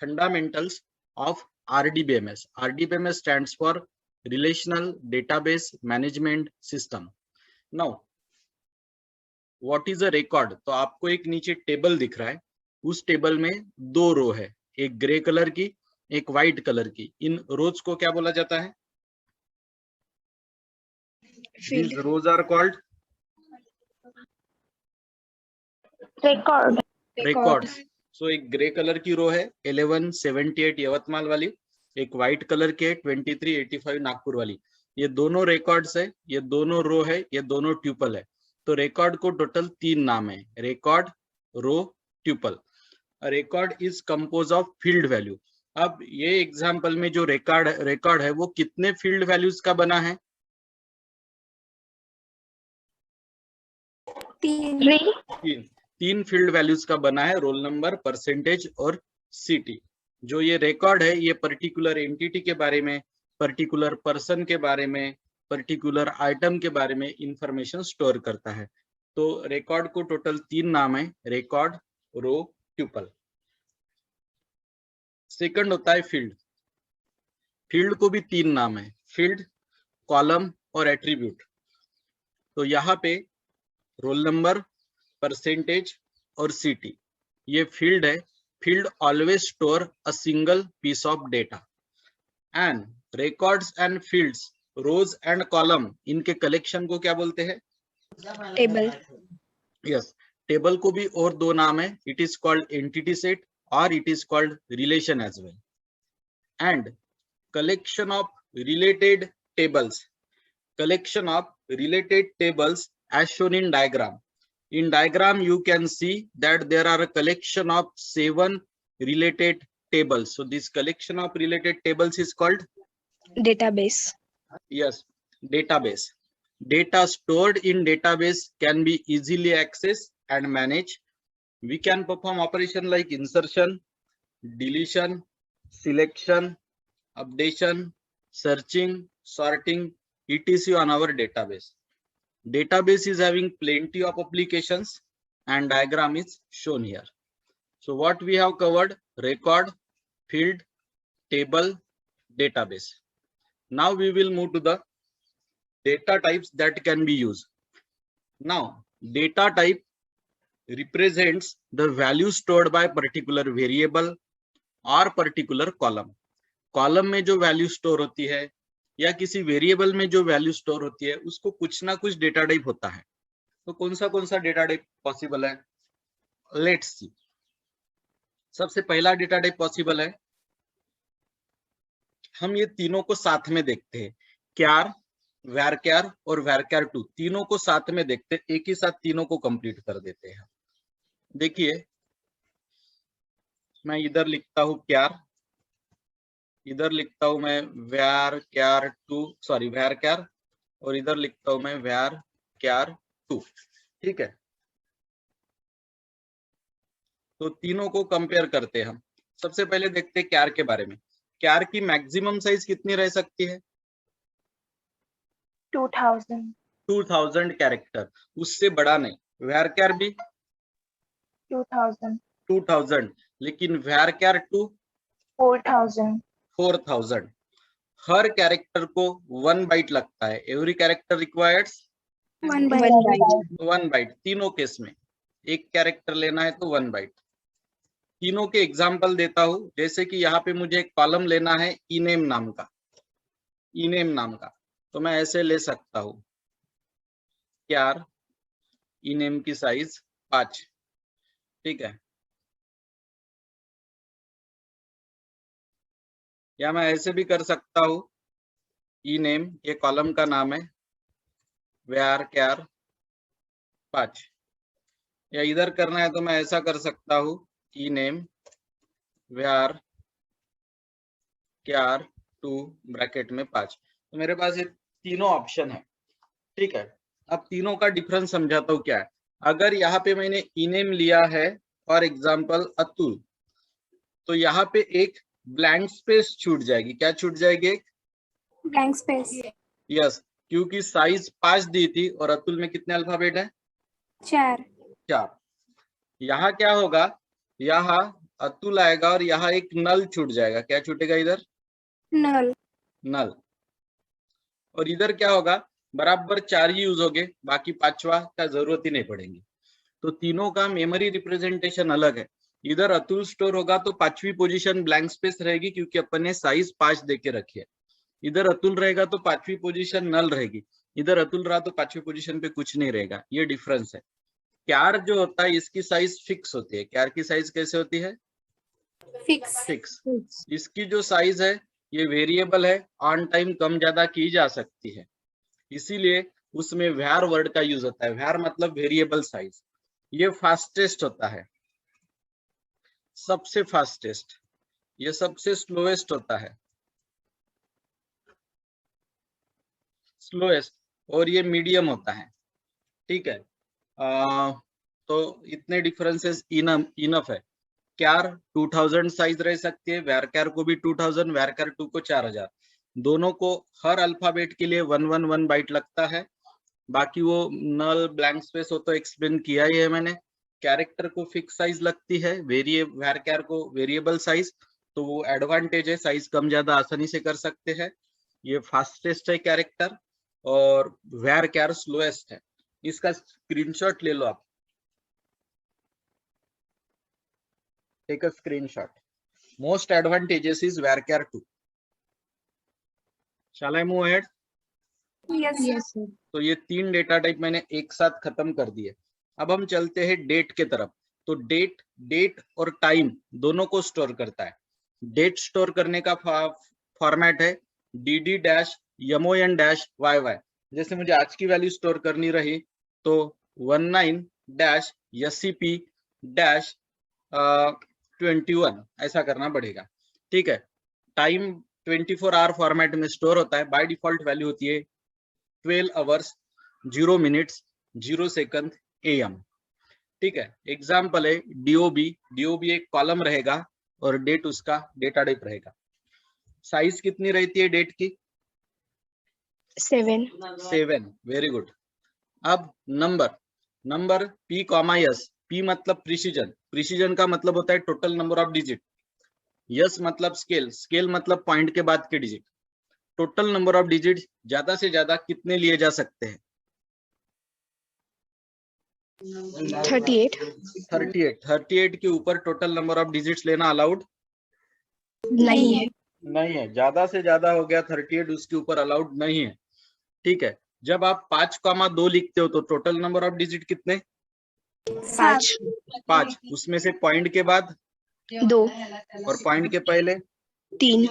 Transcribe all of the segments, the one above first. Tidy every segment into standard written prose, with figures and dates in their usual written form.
fundamentals of RDBMS. RDBMS stands for Relational Database Management System. Now, what is a record? तो आपको एक नीचे table दिख रहा है, उस टेबल में दो रो है, एक ग्रे कलर की, एक व्हाइट कलर की. इन रोज को क्या बोला जाता है? These rows are called records. So एक ग्रे कलर की रो है 1178 यवतमाल वाली, एक व्हाइट कलर के 2385 नागपुर वाली. ये दोनों रिकॉर्ड्स है, ये दोनों रो है, ये दोनों ट्यूपल है. तो रिकॉर्ड को टोटल 3 नाम है, record, row, tuple. Record is compose of field value. अब ये एग्जांपल में जो रिकॉर्ड है वो कितने फील्ड वैल्यूज का बना है? 3 फील्ड वैल्यूज का बना है, रोल नंबर, परसेंटेज और सिटी. जो ये रिकॉर्ड है ये पर्टिकुलर एंटिटी के बारे में, पर्टिकुलर पर्सन के बारे में, पर्टिकुलर आइटम के बारे में इंफॉर्मेशन स्टोर करता है. तो रिकॉर्ड को टोटल 3 नाम है, रिकॉर्ड, रो, ट्यूपल. सेकंड होता है फील्ड. फील्ड को भी 3 नाम है, फील्ड, कॉलम और एट्रीब्यूट. तो यहाँ पे रोल नंबर, परसेंटेज और सिटी ये फील्ड है. Field always store a single piece of data. And records and fields, rows and column, इनके कलेक्शन को क्या बोलते हैं? टेबल. यस, टेबल को भी और 2 नाम है, it is called entity set और it is called relation as well. And collection of related tables as shown in diagram. In diagram you can see that there are a collection of 7 related tables. So this collection of related tables is called Database. Yes, database. Data stored in database can be easily accessed and managed. We can perform operation like insertion, deletion, selection, updation, searching, sorting, etc. on our database. Database is having plenty of applications and diagram is shown here. So what we have covered: record, field, table, database. Now we will move to the data types that can be used. Now data type represents the value stored by particular variable or particular column. Column में जो value store होती है या किसी variable में जो value store होती है उसको कुछ ना कुछ डेटा टाइप होता है. तो कौन सा डेटा टाइप पॉसिबल है? Let's see. सबसे पहला डेटा टाइप पॉसिबल है, हम ये तीनों को साथ में देखते हैं, क्यार, वैरक्यार और वैरक्यार2 तीनों को साथ में देखते हैं, एक ही साथ तीनों को कंप्लीट कर देते हैं. देखिए मैं इधर लिखता हूं क्यार, इधर लिखता हूं मैं वैरक्यार, और इधर लिखता हूं मैं वैरक्यार2. ठीक है, तो तीनों को कंपेयर करते हैं हम. सबसे पहले देखते हैं क्यार के बारे में. क्यार की मैक्सिमम साइज कितनी रह सकती है? 2000 कैरेक्टर, उससे बड़ा नहीं. वैरक्यार भी 2000, लेकिन वैरक्यार2 4000. हर कैरेक्टर को 1 बाइट लगता है. Every character requires 1 byte. 1 byte. तीनों केस में एक कैरेक्टर लेना है तो 1 बाइट. तीनों के एग्जांपल देता हूं. जैसे कि यहाँ पे मुझे एक कॉलम लेना है इनेम नाम का, तो मैं ऐसे ले सकता हूं, क्यार इनेम की साइज 5. ठीक है, या मैं ऐसे भी कर सकता हूं, ई नेम, ये कॉलम का नाम है, वैरक्यार5. या इधर करना है तो मैं ऐसा कर सकता हूं, ई नेम वैरक्यार2 ब्रैकेट में 5. तो मेरे पास ये तीनों ऑप्शन है. ठीक है, अब तीनों का डिफरेंस समझाता हूँ क्या है. अगर यहाँ पे मैंने ई नेम लिया है फॉर एग्जाम्पल अतुल, तो यहाँ पे एक ब्लैंक स्पेस छूट जाएगी. क्या छूट जाएगी? एक Blank space. यस, क्योंकि साइज 5 दी थी और अतुल में कितने अल्फाबेट है? 4. यहाँ क्या होगा, यहाँ अतुल आएगा और यहाँ एक नल छूट जाएगा। क्या छूटेगा इधर? null, नल। और इधर क्या होगा? बराबर 4 ही यूज होंगे, बाकी 5वां का जरूरत ही नहीं पड़ेगी। तो तीनों का मेमोरी रिप्रेजेंटेशन अलग है। इधर अतुल स्टोर होगा तो 5वीं पोजीशन ब्लैंक स्पेस रहेगी, क्योंकि अपन ने साइज 5 देके रखी है। इधर अतुल रहेगा तो 5वीं पोजीशन नल रहेगी। इधर अतुल रहा तो 5वीं पोजीशन पे कुछ नहीं रहेगा। ये डिफरेंस है। क्यार जो होता है इसकी साइज फिक्स होती है। क्यार की साइज कैसे होती है? fix, fix. इसकी जो साइज है ये वेरिएबल है, ऑन टाइम कम ज्यादा की जा सकती है, इसीलिए उसमें var वर्ड का यूज होता है। var मतलब वेरिएबल साइज। ये फास्टेस्ट होता है, सबसे फास्टेस्ट। ये सबसे स्लोएस्ट होता है, स्लोएस्ट। और ये मीडियम होता है। ठीक है। तो इतने डिफरेंसेस इनफ है। क्यार 2000 साइज रह सकती है, वैरक्यार को भी 2000, वैरक्यार 2 को 4000। दोनों को हर अल्फाबेट के लिए 111 बाइट लगता है। बाकी वो नल ब्लैंक स्पेस हो तो एक्सप्लेन किया ही है मैंने। कैरेक्टर को फिक्स साइज लगती है, वैरक्यार को वेरिएबल साइज। तो वो एडवांटेज है, साइज कम ज्यादा आसानी से कर सकते हैं। ये फास्टेस्ट है कैरेक्टर, और वैरक्यार स्लोएस्ट है। इसका स्क्रीनशॉट ले लो आप, take a screenshot. Most advantages is varchar 2। Shall I move ahead? yes, sir. तो ये 3 डेटा टाइप मैंने एक साथ खत्म कर दिए। अब हम चलते हैं डेट के तरफ। तो डेट और टाइम दोनों को स्टोर करता है। डेट स्टोर करने का फॉर्मेट है dd dash mon dash yy। जैसे मुझे आज की वैल्यू स्टोर करनी रही तो 19 डैश scp डैश 21 ऐसा करना पड़ेगा। ठीक है। टाइम 24 आवर फॉर्मेट में स्टोर होता है। बाय डिफॉल्ट वैल्यू होती है 12 आवर्स 0 मिनट्स 0 सेकंड AM। ठीक है। एग्जाम्पल है डीओबी एक कॉलम रहेगा और डेट उसका डेटा टाइप रहेगा। साइज कितनी रहती है डेट की? 7, 7। Very good. अब नंबर P, S। P मतलब प्रिसीजन का मतलब होता है total number of digit. Yes मतलब स्केल मतलब पॉइंट के बाद के digit. Total number of digit ज्यादा से ज्यादा कितने लिए जा सकते हैं? 38, 38 के ऊपर टोटल नंबर ऑफ डिजिट्स लेना अलाउड नहीं है, नहीं है। ज्यादा से ज्यादा हो गया 38, उसके ऊपर अलाउड नहीं है। ठीक है। जब आप 5,2 लिखते हो तो टोटल नंबर ऑफ डिजिट कितने? 5, 5। उसमें से पॉइंट के बाद 2, और पॉइंट के पहले 3,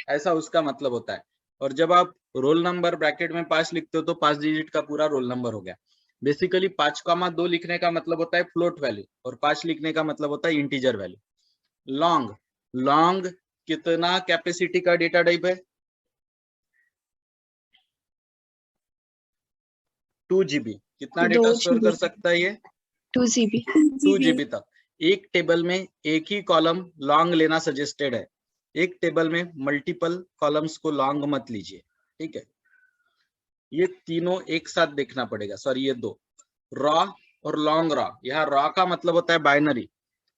ऐसा उसका मतलब होता है। और जब आप रोल नंबर ब्रैकेट में 5 लिखते हो तो 5 डिजिट का पूरा रोल नंबर हो गया। बेसिकली 5,2 लिखने का मतलब होता है फ्लोट वैल्यू, और 5 लिखने का मतलब होता है इंटीजर वैल्यू। लॉन्ग कितना कैपेसिटी का डेटा टाइप है? 2 GB। कितना डेटा 2 स्टोर कर GB, सकता है ये? 2 GB, 2 GB तक। एक टेबल में एक ही कॉलम लॉन्ग लेना सजेस्टेड है। एक टेबल में मल्टीपल कॉलम्स को लॉन्ग मत लीजिए। ठीक है। ये तीनों एक साथ देखना पड़ेगा। सॉरी, ये दो, रॉ और लॉन्ग रॉ। यहाँ रॉ का मतलब होता है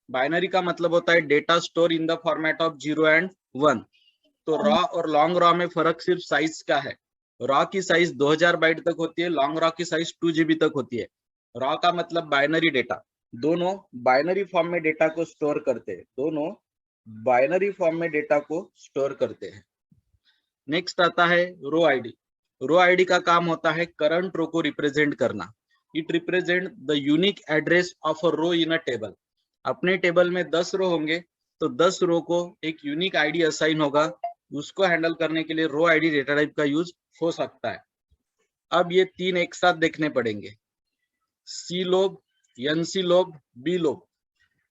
बाइनरी का मतलब होता है data store in the format of 0 and 1। तो रॉ और लॉन्ग रॉ में फर्क सिर्फ साइज का है। रॉ की साइज 2000 बाइट तक होती है, लॉन्ग रॉ की साइज 2 GB तक होती है। रॉ का मतलब बाइनरी डेटा। दोनों बाइनरी फॉर्म में डेटा को स्टोर करते हैं। दोनों बाइनरी फॉर्म में डेटा को स्टोर करते हैं। नेक्स्ट आता है रो आईडी। रो आईडी का काम होता है करंट रो को रिप्रेजेंट करना। It represent the unique address of a row in a table. अपने टेबल में 10 रो होंगे तो 10 रो को एक यूनिक आईडी असाइन होगा। उसको हैंडल करने के लिए रो आईडी डेटा टाइप का यूज हो सकता है। अब ये 3 एक साथ देखने पड़ेंगे। C lob, NC lob, B lob.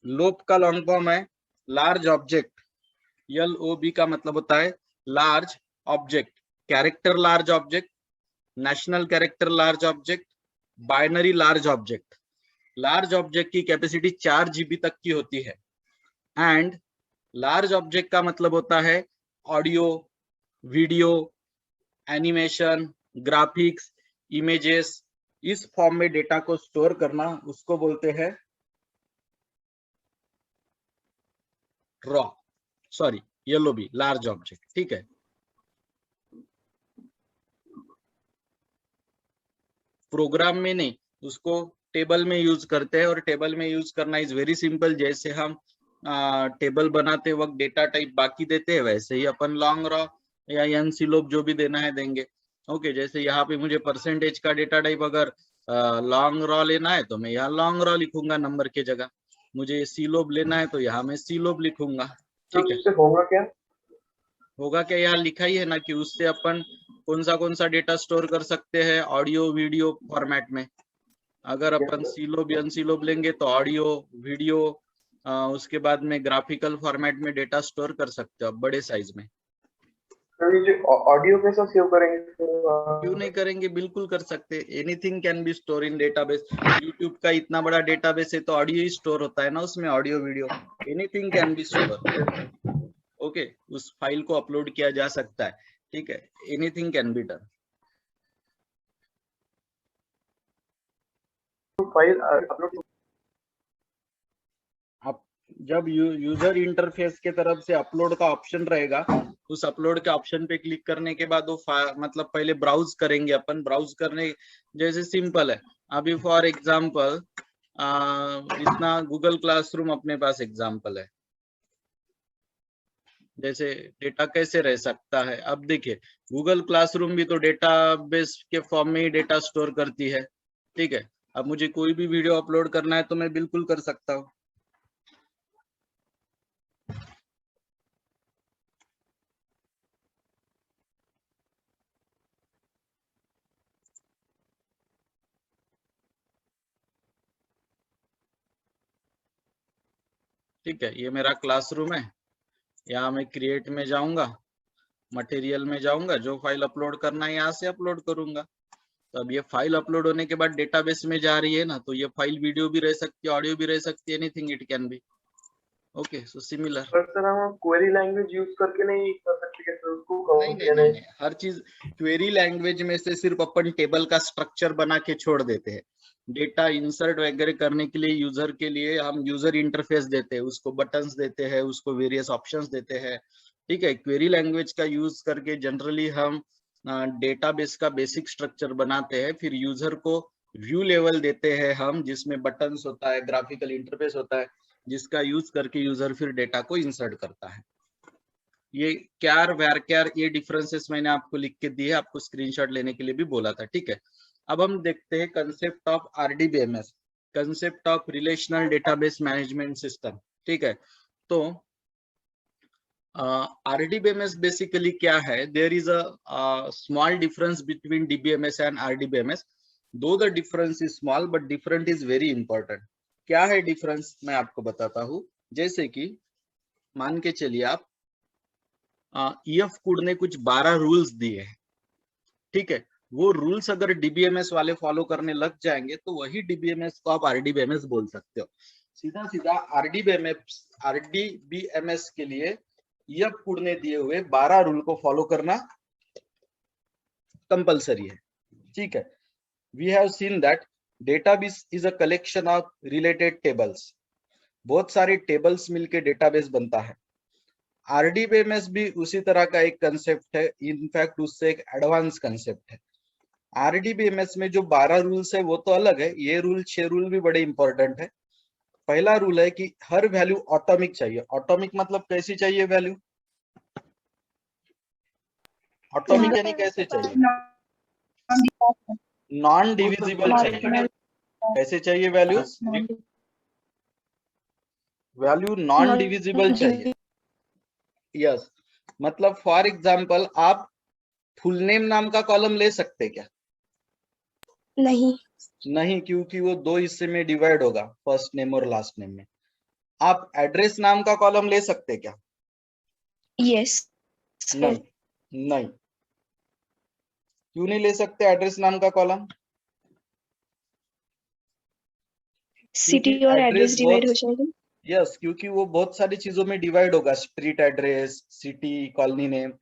Lob का लॉन्ग फॉर्म है लार्ज ऑब्जेक्ट। LOB का मतलब होता है large object. Character large object, national character large object, binary large object. Large object की कैपेसिटी 4 GB तक की होती है। एंड लार्ज ऑब्जेक्ट का मतलब होता है audio, video, animation, graphics, images. इस फॉर्म में डेटा को स्टोर करना उसको बोलते हैं raw, sorry LOB large object, ठीक है। प्रोग्राम में नहीं, उसको टेबल में यूज करते हैं, और टेबल में यूज करना इज वेरी सिंपल। जैसे हम टेबल बनाते वक्त डेटा टाइप बाकी देते हैं, वैसे ही अपन लॉन्ग रॉ या एनसीलोप जो भी देना है देंगे। ओके, जैसे यहाँ पे मुझे परसेंटेज का डेटा टाइप अगर लॉन्ग रॉ लेना है तो मैं यहाँ लॉन्ग रॉ लिखूंगा नंबर की जगह। मुझे सीलोप लेना है तो यहाँ मैं सीलोप लिखूंगा, ठीक है। उससे होगा क्या? होगा क्या, यहाँ लिखा ही है ना कि उससे अपन कौन सा डेटा स्टोर कर सकते हैं, ऑडियो वीडियो फॉर्मेट में। अगर अपन सीलोब एनसीलोब लेंगे तो ऑडियो वीडियो, उसके बाद में ग्राफिकल फॉर्मेट में डेटा स्टोर कर सकते हो आप बड़े साइज में। तो ये जो ऑडियो कैसे सेव करेंगे? क्यों नहीं करेंगे, बिल्कुल कर सकते। Anything can be store in database. YouTube का इतना बड़ा डेटाबेस है तो ऑडियो ही स्टोर होता है ना उसमें, audio video, anything can be store. Okay, उस फाइल को अपलोड किया जा सकता है, ठीक है। Anything can be done. File upload जब यूजर इंटरफेस के तरफ से अपलोड का ऑप्शन रहेगा, उस अपलोड के ऑप्शन पे क्लिक करने के बाद वो मतलब पहले ब्राउज करेंगे अपन। ब्राउज करने जैसे सिंपल है, अभी फॉर एग्जांपल इतना गूगल क्लासरूम अपने पास एग्जांपल है। जैसे डेटा कैसे रह सकता है, अब देखिए गूगल क्लासरूम भी तो डेटाबेस के फॉर्म में ही डेटा स्टोर करती है, ठीक है। अब मुझे कोई भी वीडियो अपलोड करना है तो मैं बिल्कुल कर सकता हूँ। ठीक है, ये मेरा क्लासरूम है। यहाँ मैं क्रिएट में जाऊंगा, मटेरियल में जाऊंगा, जो फाइल अपलोड करना है यहाँ से अपलोड करूंगा। तो अब ये फाइल अपलोड होने के बाद डेटाबेस में जा रही है ना, तो ये फाइल वीडियो भी रह सकती है, ऑडियो भी रह सकती है, anything it can be. Okay, so similar. पर सर हम क्वेरी लैंग्वेज यूज करके नहीं कर सकते क्या सर उसको? नहीं, हर चीज क्वेरी लैंग्वेज में से सिर्फ अपन टेबल का स्ट्रक्चर बना के छोड़ देते हैं। डेटा इंसर्ट वगैरह करने के लिए यूजर के लिए हम यूजर इंटरफेस देते हैं, उसको बटन्स देते हैं, उसको वेरियस ऑप्शंस देते हैं, ठीक है। क्वेरी लैंग्वेज का यूज करके जनरली हम डेटाबेस का बेसिक स्ट्रक्चर बनाते हैं, फिर यूजर को व्यू लेवल देते हैं हम, जिसमें बटन्स होता है, ग्राफिकल इंटरफेस होता है, जिसका यूज करके यूजर फिर डेटा को इंसर्ट करता है। ये क्यार वैरक्यार ये डिफरेंसेस मैंने आपको लिख के दिए, आपको स्क्रीनशॉट लेने के लिए भी बोला था, ठीक है। अब हम देखते हैं concept of RDBMS, concept of relational database management system, ठीक है। तो RDBMS बेसिकली क्या है, there is a small difference between DBMS and RDBMS। Though the difference is small but different is very important. क्या है डिफरेंस, मैं आपको बताता हूँ। जैसे कि मान के चलिए आप EF कोड ने कुछ 12 रूल्स दिए हैं, ठीक है। वो रूल्स अगर DBMS वाले फॉलो करने लग जाएंगे तो वही DBMS को आप RDBMS बोल सकते हो। सीधा सीधा RDBMS के लिए EF कोड ने दिए हुए 12 रूल को फॉलो करना कंपलसरी है, ठीक है। We have seen that database is a collection of related tables. बहुत सारे टेबल्स मिलके डेटाबेस बनता है। RDBMS भी उसी तरह का एक कंसेप्ट है, इनफैक्ट उससे एक एडवांस कंसेप्ट है। RDBMS में जो 12 रूल्स है वो तो अलग है, ये 6 रूल भी बड़े इंपॉर्टेंट है। पहला रूल है कि हर वैल्यू ऑटोमिक चाहिए। ऑटोमिक मतलब कैसी चाहिए वैल्यू, ऑटोमिक यानी कैसे चाहिए, नॉन डिविजिबल चाहिए। कैसे चाहिए वैल्यूज, वैल्यू नॉन डिविजिबल चाहिए। यस, मतलब फॉर एग्जांपल आप फुल नेम नाम का कॉलम ले सकते क्या? नहीं, क्योंकि वो 2 हिस्से में डिवाइड होगा, फर्स्ट नेम और लास्ट नेम में। आप एड्रेस नाम का कॉलम ले सकते क्या? यस। नहीं, क्यों नहीं ले सकते एड्रेस नाम का कॉलम? सिटी और एड्रेस डिवाइड हो जाएगा। यस, क्योंकि वो बहुत सारी चीजों में डिवाइड होगा, street address, city, colony name.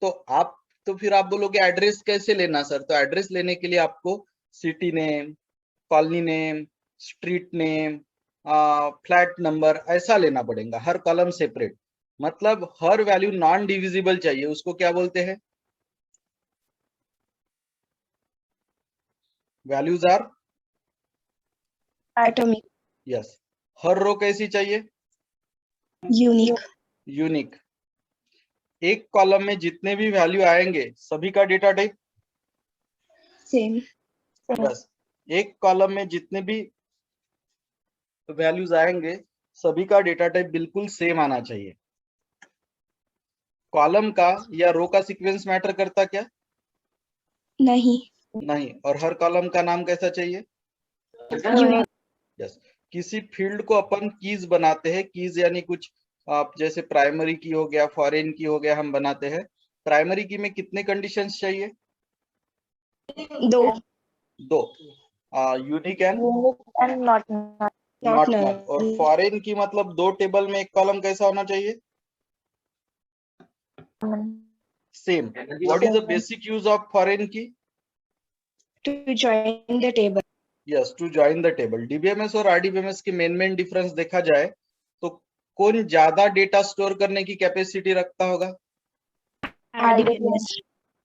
तो फिर आप बोलोगे एड्रेस कैसे लेना सर? तो एड्रेस लेने के लिए आपको city name, colony name, street name, flat number, ऐसा लेना पड़ेगा, हर कॉलम सेपरेट। मतलब हर वैल्यू नॉन डिविजिबल चाहिए, उसको क्या बोलते हैं? Values are Atomic. यस। हर रो कैसी चाहिए? Unique. यूनिक। एक कॉलम में जितने भी वैल्यू आएंगे सभी का डेटा टाइप Same. यस। एक कॉलम में जितने भी वैल्यूज आएंगे सभी का डेटा टाइप बिल्कुल सेम आना चाहिए। कॉलम का या रो का सीक्वेंस मैटर करता क्या? नहीं. नहीं। और हर कॉलम का नाम कैसा चाहिए? Unique. यस। किसी फील्ड को अपन कीज बनाते हैं, कीज यानी कुछ आप जैसे प्राइमरी की हो गया, फॉरेन की हो गया, हम बनाते हैं। प्राइमरी की में कितने कंडीशंस चाहिए? 2. दो। Unique and and not not null. नल। और फॉरेन की मतलब दो टेबल में एक कॉलम कैसा होना चाहिए? Same. What is the basic use of foreign key? To join the table. Yes, to join the table. DBMS और आरडीबीएमएस की मेन डिफरेंस देखा जाए तो कौन ज्यादा डेटा स्टोर करने की कैपेसिटी रखता होगा? RDBMS.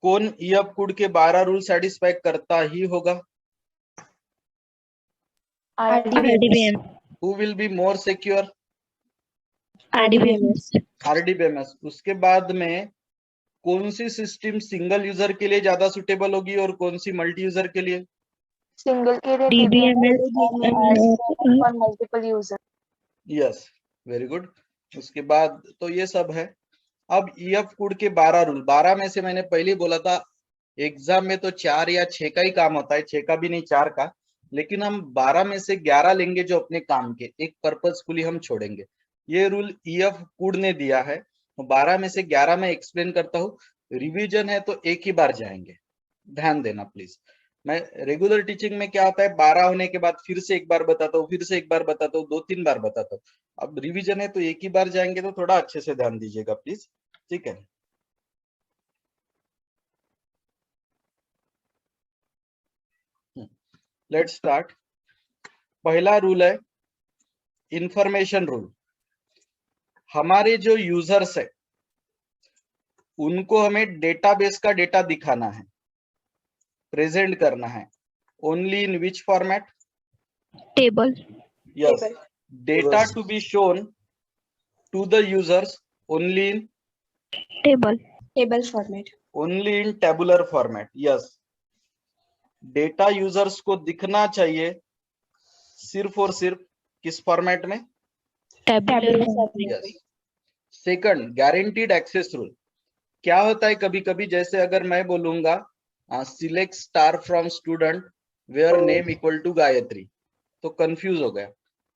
कौन ईएफ कोड के 12 रूल सेटिस्फाई करता ही होगा? RDBMS. Who will be more secure? RDBMS. RDBMS. उसके बाद में कौन सी सिस्टम सिंगल यूजर के लिए ज्यादा सुटेबल होगी और कौन सी मल्टी यूजर के लिए? single के लिए DBMS for multiple user. Yes, very good. उसके बाद तो ये सब है। अब ईएफ कोड के 12 रूल, 12 में से मैंने पहले बोला था एग्जाम में तो 4 या 6 का ही काम होता है, 6 का भी नहीं 4 का, लेकिन हम 12 में से 11 लेंगे जो अपने काम के, एक पर्पजफुली हम छोड़ेंगे। ये रूल ईएफ कोड ने दिया है। 12 में से 11 में एक्सप्लेन करता हूँ। रिवीजन है तो एक ही बार जाएंगे, ध्यान देना प्लीज। मैं रेगुलर टीचिंग में क्या होता है, 12 होने के बाद फिर से एक बार बताता हूँ, फिर से एक बार बताता हूँ, 2-3 बार बताता हूँ। अब रिवीजन है तो एक ही बार जाएंगे, तो थोड़ा अच्छे से ध्यान दीजिएगा प्लीज, ठीक है। Let's start. पहला रूल है इंफॉर्मेशन रूल। हमारे जो यूजर्स है उनको हमें डेटाबेस का डेटा दिखाना है, प्रेजेंट करना है। Only in which format? Table. Yes. Data to be shown to the users only in Table format. Only in tabular format. Yes. Data users को दिखना चाहिए सिर्फ और सिर्फ किस फॉर्मेट में? Tabular format. Yes. Second, guaranteed access rule. क्या होता है कभी कभी, जैसे अगर मैं बोलूंगा select star from student where name equal to Gayatri, तो कंफ्यूज हो गया।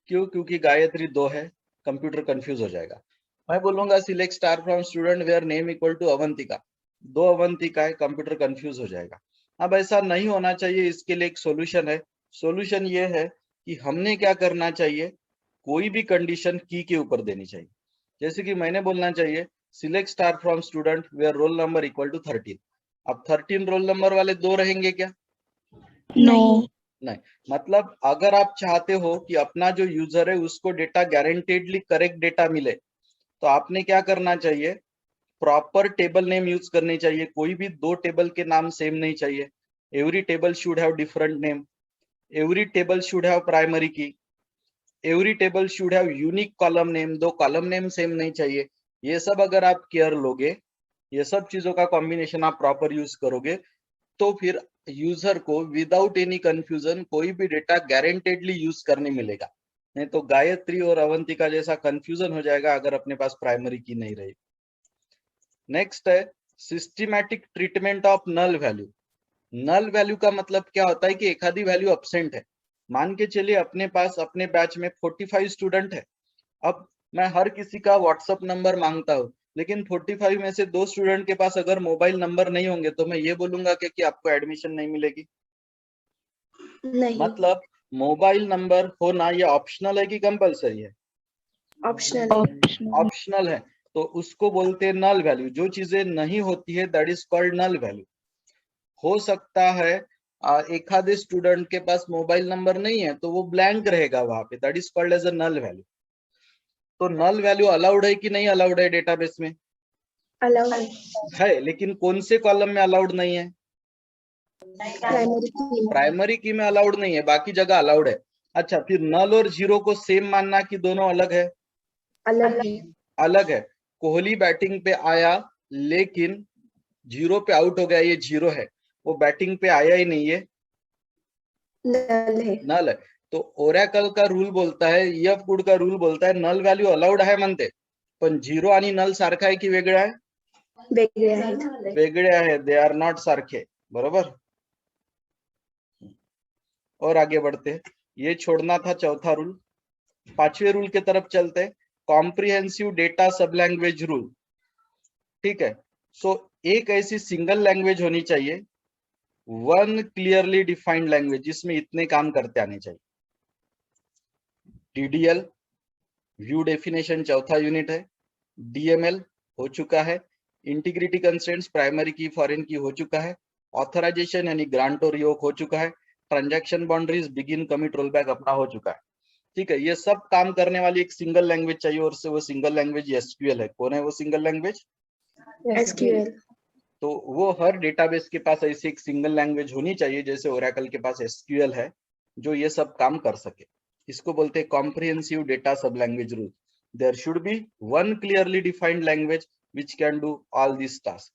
क्यों? क्योंकि गायत्री 2 है, कंप्यूटर कंफ्यूज हो जाएगा। मैं बोलूंगा select star from student where name equal to Avantika, 2 Avantika है, कंप्यूटर कंफ्यूज हो जाएगा। अब ऐसा नहीं होना चाहिए, इसके लिए एक सोल्यूशन है। सोल्यूशन ये है कि हमने क्या करना चाहिए, कोई भी कंडीशन की के ऊपर देनी चाहिए। जैसे कि मैंने बोलना चाहिए select star from student where roll number equal to 13। अब 13 रोल नंबर वाले 2 रहेंगे क्या? नहीं. नहीं। मतलब अगर आप चाहते हो कि अपना जो यूजर है उसको डेटा गारंटेडली करेक्ट डेटा मिले, तो आपने क्या करना चाहिए, प्रॉपर टेबल नेम यूज करनी चाहिए। कोई भी 2 टेबल के नाम सेम नहीं चाहिए। Every table should have different name, every table should have primary key, every table should have unique column name, 2 column name same नहीं चाहिए। ये सब अगर आप केयर लोगे, ये सब चीजों का कॉम्बिनेशन आप प्रॉपर यूज करोगे, तो फिर यूजर को विदाउट एनी कंफ्यूजन कोई भी डेटा गारंटेडली यूज करने मिलेगा। नहीं तो गायत्री और अवंतिका जैसा कंफ्यूजन हो जाएगा अगर अपने पास प्राइमरी की नहीं रही। नेक्स्ट है systematic treatment of null value. Null value का मतलब क्या होता है कि एक आधी वैल्यू अब्सेंट है। मान के चलिए अपने पास अपने बैच में 45 स्टूडेंट है। अब मैं हर किसी का व्हाट्सएप नंबर मांगता हूँ, लेकिन 45 में से 2 स्टूडेंट के पास अगर मोबाइल नंबर नहीं होंगे तो मैं ये बोलूंगा कि आपको एडमिशन नहीं मिलेगी? नहीं. मतलब मोबाइल नंबर होना ये ऑप्शनल है कि कंपलसरी है? Optional. ऑप्शनल है। तो उसको बोलते हैं नल वैल्यू। जो चीजें नहीं होती है that is called null value. हो सकता है एखादे स्टूडेंट के पास मोबाइल नंबर नहीं है तो वो ब्लैंक रहेगा वहां पे, that is called as a null value. तो नल वैल्यू अलाउड है कि नहीं अलाउड है डेटाबेस में? अलाउड है, लेकिन कौन से कॉलम में अलाउड नहीं है? प्राइमरी की प्राइमरी की में अलाउड नहीं है, बाकी जगह अलाउड है। अच्छा, फिर नल और जीरो को सेम मानना कि दोनों अलग है? अलग है अलग है। कोहली बैटिंग पे आया लेकिन जीरो पे आउट हो गया, ये जीरो है, वो बैटिंग पे आया ही नहीं, ये नल है नल है। तो ओरेकल का रूल बोलता है, ईएफ कोड का रूल बोलता है नल व्हॅल्यू अलाउड आहे म्हणते, पण झिरो आणि नल सारखा आहे की वेगळा आहे? वेगळे आहेत वेगळे आहे, दे आर नॉट सारखे, बरोबर। और आगे बढ़ते हैं, ये छोड़ना था चौथा रूल। पांचवें रूल के तरफ चलते हैं, comprehensive data sub language rule. ठीक है, सो एक ऐसी सिंगल लैंग्वेज होनी चाहिए, वन क्लियरली डिफाइंड लैंग्वेज, जिसमें इतने काम करते आने चाहिए। डीडीएल व्यू डेफिनेशन चौथा यूनिट है, डीएमएल हो चुका है, इंटीग्रिटी कंस्ट्रेंट्स प्राइमरी की फॉरेन की हो चुका है, ऑथराइजेशन यानी ग्रांट और रिवोक हो चुका है, transaction boundaries begin commit rollback अपना हो चुका है। ठीक है, ये सब काम करने वाली एक सिंगल लैंग्वेज चाहिए, और से वो सिंगल लैंग्वेज एसक्यूएल है। कौन है वो सिंगल लैंग्वेज? एसक्यूएल। तो वो हर डेटाबेस के पास ऐसी एक सिंगल लैंग्वेज होनी चाहिए, जैसे ओरेकल के पास एसक्यूएल है, जो ये सब काम कर सके। इसको बोलते हैं comprehensive data sub language rule. There should be one clearly defined language which can do all this task.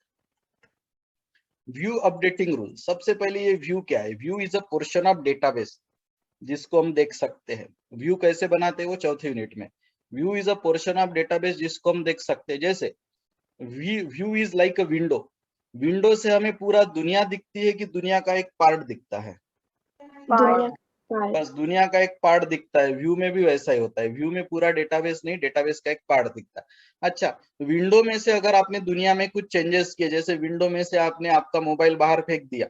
View updating rule, सबसे पहले ये व्यू क्या है? View is a portion of database जिसको हम देख सकते हैं। व्यू कैसे बनाते हैं वो चौथे यूनिट में। View is a portion of database जिसको हम देख सकते हैं, जैसे view is like a window. Window से हमें पूरा दुनिया दिखती है कि दुनिया का एक पार्ट दिखता है? दुनिया बस दुनिया का एक पार्ट दिखता है। व्यू में भी वैसा ही होता है, व्यू में पूरा डेटाबेस नहीं, डेटाबेस का एक पार्ट दिखता है। अच्छा, विंडो में से अगर आपने दुनिया में कुछ चेंजेस किए, जैसे विंडो में से आपने आपका मोबाइल बाहर फेंक दिया,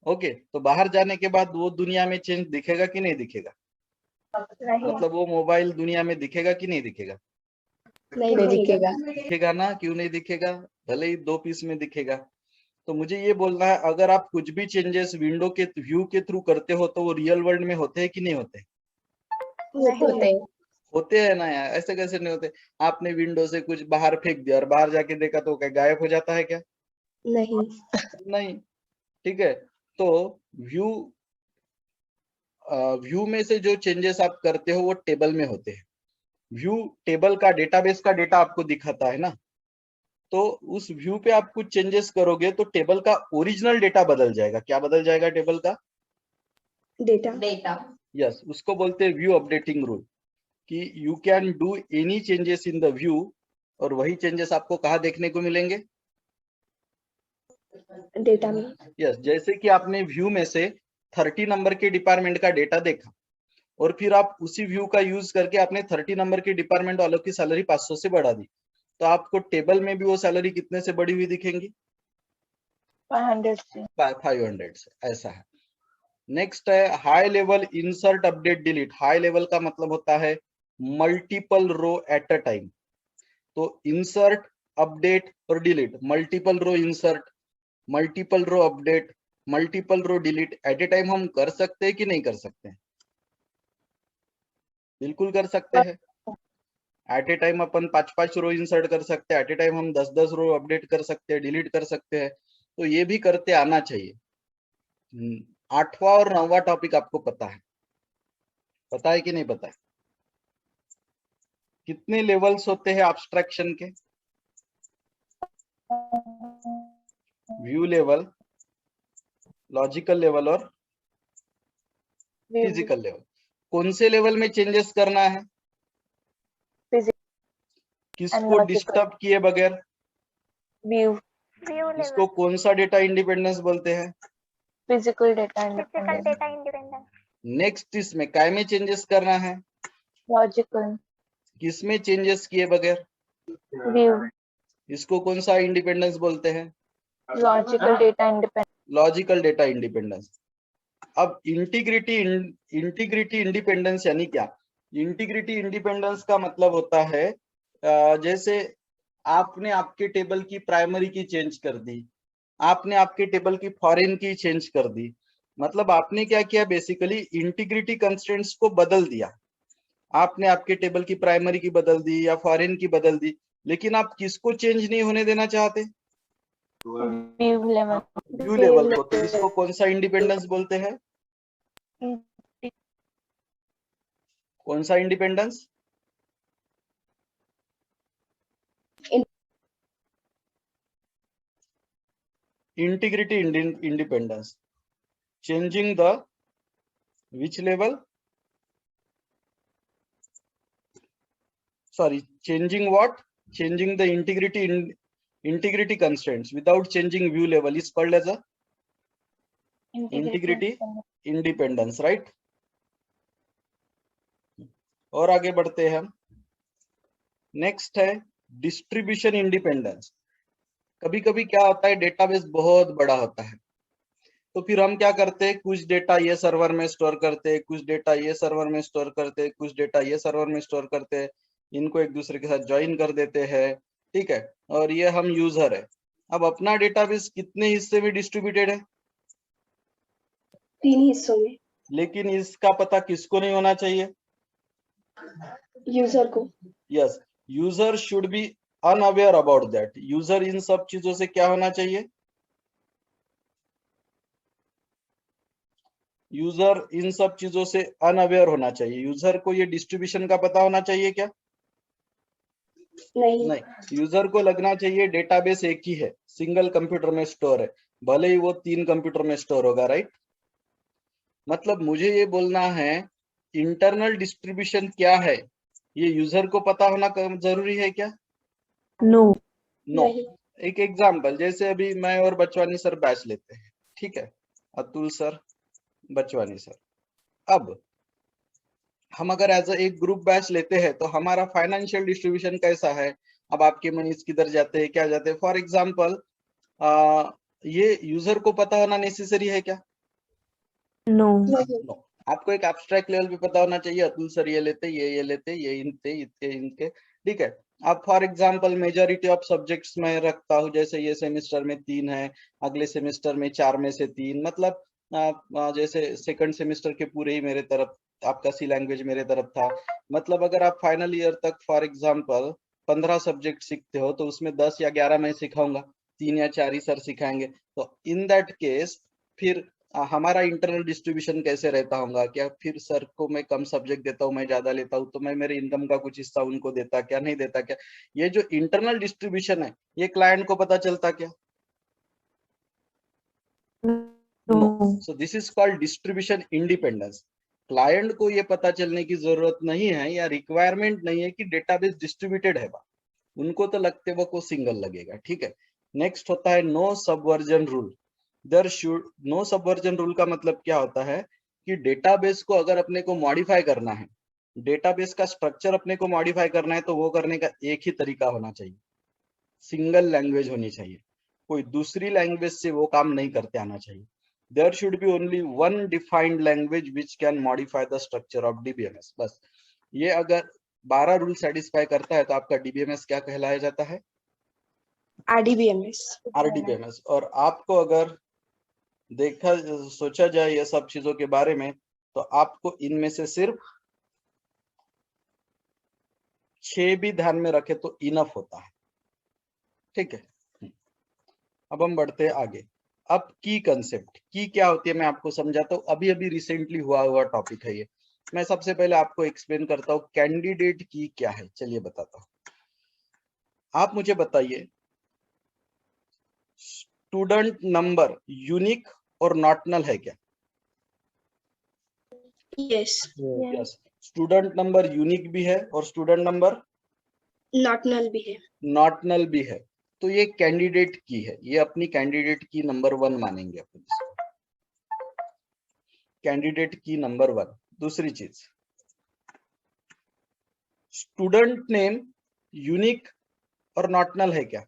ओके, तो बाहर जाने के बाद वो दुनिया में चेंज दिखेगा कि नहीं दिखेगा? मतलब वो मोबाइल दुनिया में दिखेगा कि नहीं दिखेगा? नहीं दिखेगा दिखेगा ना, क्यों नहीं दिखेगा? भले ही 2 पीस में दिखेगा। तो मुझे ये बोलना है, अगर आप कुछ भी चेंजेस विंडो के व्यू के थ्रू करते हो तो वो रियल वर्ल्ड में होते हैं कि नहीं होते? होते होते हैं ना यार, ऐसे कैसे नहीं होते? आपने विंडो से कुछ बाहर फेंक दिया और बाहर जाके देखा तो क्या गायब हो जाता है क्या? नहीं नहीं। ठीक है, तो व्यू व्यू में से जो चेंजेस आप करते हो वो टेबल में होते हैं। व्यू टेबल का, डेटाबेस का डेटा आपको दिखाता है ना, तो उस व्यू पे आप कुछ चेंजेस करोगे तो टेबल का ओरिजिनल डेटा बदल जाएगा। क्या बदल जाएगा टेबल का? डेटा यस, उसको बोलते हैं व्यू अपडेटिंग रूल, कि you can do any changes in the view, और वही चेंजेस आपको कहाँ देखने को मिलेंगे? डेटा में। यस, जैसे कि आपने व्यू में से 30 नंबर के डिपार्टमेंट का डेटा देखा, और फिर आप उसी व्यू का यूज करके आपने 30 नंबर के डिपार्टमेंट वालों की सैलरी 500 से बढ़ा दी, तो आपको टेबल में भी वो सैलरी कितने से बढ़ी हुई दिखेंगी? 500 से 500 से, ऐसा है। नेक्स्ट है high level insert update delete. High level का मतलब होता है multiple row at a time. तो इंसर्ट, अपडेट और delete, multiple row insert, multiple row update, multiple row delete at a time हम कर सकते हैं कि नहीं कर सकते? बिल्कुल कर सकते हैं। एट ए टाइम अपन 5-5 रो इंसर्ट कर सकते हैं, एट ए टाइम हम 10-10 रो अपडेट कर सकते हैं, डिलीट कर सकते हैं। तो ये भी करते आना चाहिए। 8वां और 9वां टॉपिक आपको पता है? पता है कि नहीं पता है? कितने लेवल्स होते हैं एब्स्ट्रैक्शन के? व्यू लेवल, लॉजिकल लेवल और फिजिकल लेवल। कौन से लेवल में चेंजेस करना है? किसको डिस्टर्ब किए बगैर? व्यू इसको कौन सा डेटा इंडिपेंडेंस बोलते हैं? फिजिकल डेटा इंडिपेंडेंट नेक्स्ट इसमें काय में चेंजेस करना है? लॉजिकल किसमें चेंजेस किए बगैर? व्यू इसको कौन सा इंडिपेंडेंस बोलते हैं? Logical data independent logical data independence. अब इंटीग्रिटी इंडिपेंडेंस यानी क्या? इंटीग्रिटी इंडिपेंडेंस का मतलब होता है जैसे आपने आपके टेबल की प्राइमरी की चेंज कर दी, आपने आपके टेबल की फॉरेन की चेंज कर दी, मतलब आपने क्या किया, बेसिकली इंटीग्रिटी कंस्ट्रेंट्स को बदल दिया। आपने आपके टेबल की प्राइमरी की बदल दी या फॉरेन की बदल दी, लेकिन आप किसको चेंज नहीं होने देना चाहते? व्यू लेवल, व्यू लेवल को। तो इसको कौन सा इंडिपेंडेंस बोलते हैं? कौन सा independence? Integrity independence. Changing the which level? Sorry, changing what? Changing the integrity constraints without changing view level is called as a integrity independence, right? और आगे बढ़ते हैं हम। नेक्स्ट है डिस्ट्रीब्यूशन इंडिपेंडेंस। कभी कभी क्या होता है, डेटाबेस बहुत बड़ा होता है, तो फिर हम क्या करते हैं, कुछ डेटा ये सर्वर में स्टोर करते हैं, कुछ डेटा ये सर्वर में स्टोर करते हैं, कुछ डेटा ये सर्वर में स्टोर करते हैं, इनको एक दूसरे के साथ ज्वाइन कर देते हैं, ठीक है। और ये हम यूजर है। अब अपना डेटाबेस कितने हिस्से में डिस्ट्रीब्यूटेड है? 3 हिस्सों में। लेकिन इसका पता किसको नहीं होना चाहिए? यूजर को। Yes, user should be unaware about that. User इन सब चीजों से क्या होना चाहिए? यूजर इन सब चीजों से अनअवेयर होना चाहिए। यूजर को ये डिस्ट्रीब्यूशन का पता होना चाहिए क्या? नहीं, यूजर को लगना चाहिए डेटाबेस एक ही है, सिंगल कंप्यूटर में स्टोर है, भले ही वो 3 कंप्यूटर में स्टोर होगा, राइट। मतलब मुझे ये बोलना है इंटरनल डिस्ट्रीब्यूशन क्या है, ये यूजर को पता होना जरूरी है क्या? नो। एक एग्जांपल, जैसे अभी मैं और बचवानी सर बैच लेते हैं, ठीक है, अतुल सर, बचवानी सर। अब हम अगर एज एक ग्रुप बैच लेते हैं तो हमारा फाइनेंशियल डिस्ट्रीब्यूशन कैसा है? अब आपके मनीज किधर जाते हैं, क्या जाते हैं? फॉर एग्जांपल ये यूजर को पता होना नेसेसरी है क्या? नो। आपको एक एब्स्ट्रैक्ट लेवल पे पता होना चाहिए, अतुल सर ये लेते, ये लेते, ये इनके, ठीक है। अब for example majority of subjects में रखता हूँ, जैसे ये सेमेस्टर में 3 है, अगले सेमेस्टर में 4 में से 3, मतलब जैसे सेकंड सेमेस्टर के पूरे ही मेरे तरफ, आपका सी लैंग्वेज मेरे तरफ था। मतलब अगर आप फाइनल ईयर तक फॉर एग्जांपल 15 सब्जेक्ट सीखते हो, तो उसमें 10 या 11 मैं सिखाऊंगा, 3 या 4 ही सर सिखाएंगे। तो इन दैट केस फिर हमारा इंटरनल डिस्ट्रीब्यूशन कैसे रहता होगा? क्या फिर सर को मैं कम सब्जेक्ट देता हूँ, मैं ज्यादा लेता हूँ, तो मैं मेरे इनकम का कुछ हिस्सा उनको देता क्या, नहीं देता क्या? ये जो इंटरनल डिस्ट्रीब्यूशन है, ये क्लाइंट को पता चलता क्या? No. So this is called distribution independence. Client को ये पता चलने की जरूरत नहीं है या रिक्वायरमेंट नहीं है कि डेटाबेस डिस्ट्रीब्यूटेड है, उनको तो लगते वक्त वो सिंगल लगेगा, ठीक है। नेक्स्ट होता है no subversion rule. There should no subversion rule का मतलब क्या होता है कि डेटाबेस को अगर अपने को मॉडिफाई करना है, डेटाबेस का स्ट्रक्चर अपने को मॉडिफाई करना है, तो वो करने का एक ही तरीका होना चाहिए, सिंगल लैंग्वेज होनी चाहिए, कोई दूसरी लैंग्वेज से वो काम नहीं करते आना चाहिए। There should be only one defined language which can modify the structure of DBMS. बस ये अगर 12 रूल सेटिस्फाई करता है तो आपका डीबीएमएस क्या कहलाया जाता है? आरडीबीएमएस। आरडीबीएमएस। और आपको अगर देखा सोचा जाए ये सब चीजों के बारे में, तो आपको इनमें से सिर्फ 6 भी ध्यान में रखे तो इनफ होता है, ठीक है। अब हम बढ़ते हैं आगे। अब की कंसेप्ट, की क्या होती है मैं आपको समझाता हूँ, अभी अभी रिसेंटली हुआ टॉपिक है ये। मैं सबसे पहले आपको एक्सप्लेन करता हूँ कैंडिडेट की क्या है, चलिए बताता हूँ। आप मुझे बताइए, स्टूडेंट नंबर यूनिक और नॉट नल है क्या? Yes. Yes, student number unique भी है और स्टूडेंट नंबर नॉट नल भी है। नॉट नल भी है। तो ये कैंडिडेट की है, ये अपनी कैंडिडेट की नंबर 1 मानेंगे अपन इसको, कैंडिडेट की नंबर 1। दूसरी चीज, स्टूडेंट नेम यूनिक और नॉट नल है क्या?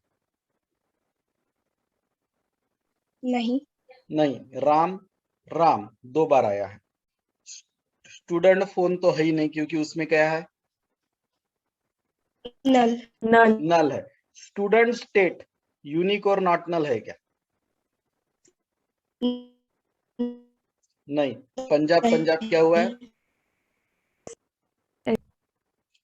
नहीं। नहीं, राम राम 2 बार आया है। स्टूडेंट फोन तो है ही नहीं, क्योंकि उसमें क्या है? नल। नल है। स्टूडेंट स्टेट यूनिक और नॉट नल है क्या? नहीं, पंजाब पंजाब क्या हुआ है?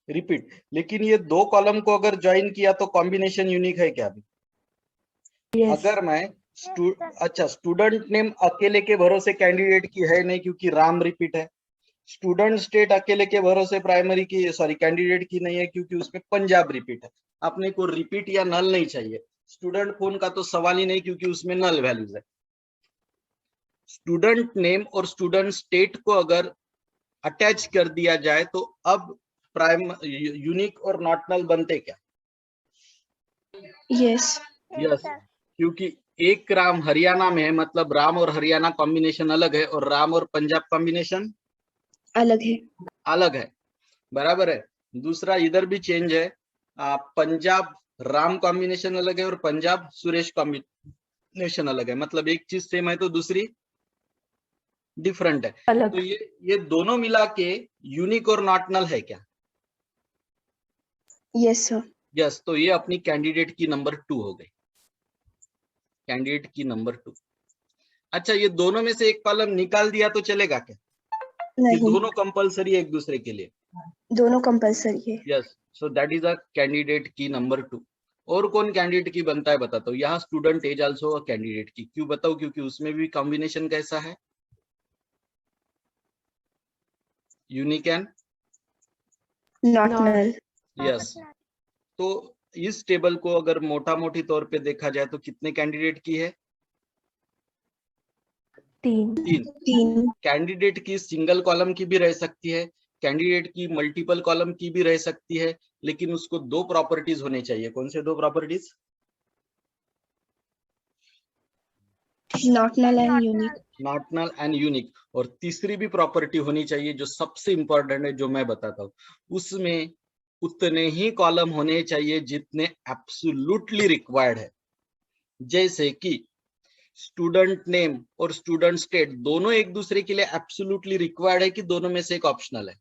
रिपीट। लेकिन ये दो कॉलम को अगर ज्वाइन किया तो कॉम्बिनेशन यूनिक है क्या? अभी अगर मैं अच्छा, स्टूडेंट नेम अकेले के भरोसे कैंडिडेट की है नहीं, क्योंकि राम रिपीट है। स्टूडेंट स्टेट अकेले के भरोसे प्राइमरी की सॉरी कैंडिडेट की नहीं है, क्योंकि उसमें पंजाब रिपीट है। अपने को रिपीट या नल नहीं चाहिए। स्टूडेंट फोन का तो सवाल ही नहीं, क्योंकि उसमें नल वैल्यूज है। स्टूडेंट नेम और स्टूडेंट स्टेट को अगर अटैच कर दिया जाए तो अब प्राइम यूनिक और नॉट नल बनते क्या? यस यस, क्योंकि एक राम हरियाणा में है, मतलब राम और हरियाणा कॉम्बिनेशन अलग है, और राम और पंजाब कॉम्बिनेशन अलग है। अलग है। बराबर है। दूसरा इधर भी चेंज है, पंजाब राम कॉम्बिनेशन अलग है और पंजाब सुरेश कॉम्बिनेशन अलग है। मतलब एक चीज सेम है तो दूसरी डिफरेंट है। अलग। तो ये दोनों मिला के यूनिक और नॉट नल है क्या? Yes sir. यस, तो ये अपनी कैंडिडेट की नंबर 2 हो गई। कैंडिडेट की नंबर 2। अच्छा, ये दोनों में से एक कॉलम निकाल दिया तो चलेगा क्या? ये नहीं, दोनों कंपलसरी है एक दूसरे के लिए। दोनों कंपलसरी है। Yes, so that is a candidate की नंबर 2। और कौन कैंडिडेट की बनता है बताता हूँ। यहाँ student as also a candidate key. क्यों बताओ? क्योंकि उसमें भी कॉम्बिनेशन कैसा है? Unique and not null. Yes. तो इस टेबल को अगर मोटा मोटी तौर पे देखा जाए तो कितने कैंडिडेट की है? 3। तीन। कैंडिडेट की सिंगल कॉलम की भी रह सकती है, कैंडिडेट की मल्टीपल कॉलम की भी रह सकती है, लेकिन उसको दो प्रॉपर्टीज होने चाहिए। कौन से दो properties? Not null and unique. Not null and unique. और तीसरी भी प्रॉपर्टी होनी चाहिए जो सबसे इंपॉर्टेंट है, जो मैं बताता हूँ। उसमें उतने ही कॉलम होने चाहिए जितने एब्सोल्युटली रिक्वायर्ड है। जैसे कि स्टूडेंट नेम और स्टूडेंट स्टेट दोनों एक दूसरे के लिए एब्सोल्युटली रिक्वायर्ड है कि दोनों में से एक ऑप्शनल है?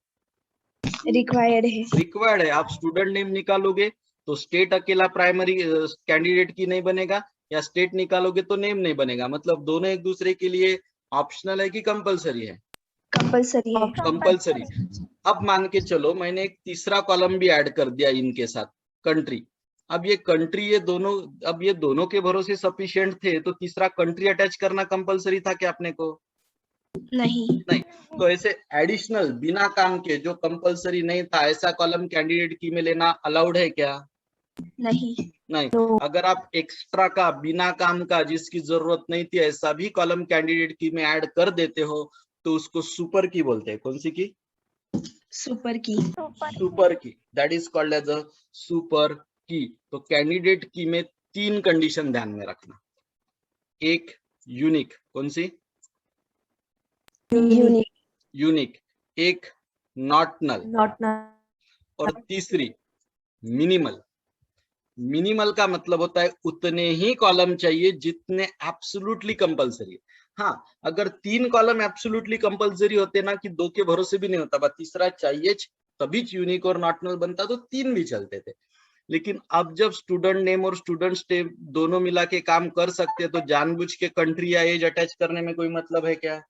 रिक्वायर्ड है। रिक्वायर्ड है। आप स्टूडेंट नेम निकालोगे तो स्टेट अकेला प्राइमरी कैंडिडेट की नहीं बनेगा, या स्टेट निकालोगे तो नेम नहीं बनेगा। मतलब दोनों एक दूसरे के लिए ऑप्शनल है कि कंपलसरी है? कंपलसरी है। कंपलसरी। अब मान के चलो मैंने एक तीसरा कॉलम भी ऐड कर दिया इनके साथ, कंट्री। अब ये कंट्री ये दोनों के भरोसे सफिशिएंट थे, तो तीसरा कंट्री अटैच करना कंपलसरी था क्या अपने को? नहीं। तो ऐसे एडिशनल बिना काम के जो कंपलसरी नहीं था, ऐसा कॉलम कैंडिडेट की में लेना अलाउड है क्या? नहीं। अगर आप एक्स्ट्रा का बिना काम का जिसकी जरूरत नहीं थी ऐसा भी कॉलम कैंडिडेट की में ऐड कर देते हो तो उसको सुपर की बोलते हैं। कौन सी की? Super key. Super key. That is called as a super key. तो कैंडिडेट की में 3 कंडीशन ध्यान में रखना। एक यूनिक। कौन सी? यूनिक। यूनिक। एक नॉट नल। और तीसरी मिनिमल। मिनिमल का मतलब होता है उतने ही कॉलम चाहिए जितने एब्सोल्युटली कंपलसरी है। हाँ, अगर 3 कॉलम एब्सोल्युटली कंपलसरी होते ना कि 2 के भरोसे भी नहीं होता, बस तीसरा चाहिए तभी यूनिक और नॉट नल बनता, तो 3 भी चलते थे। लेकिन अब जब स्टूडेंट नेम और स्टूडेंट स्टेट दोनों मिला के काम कर सकते हैं, तो जानबूझ के कंट्री या एज अटैच करने में कोई मतलब है क्या?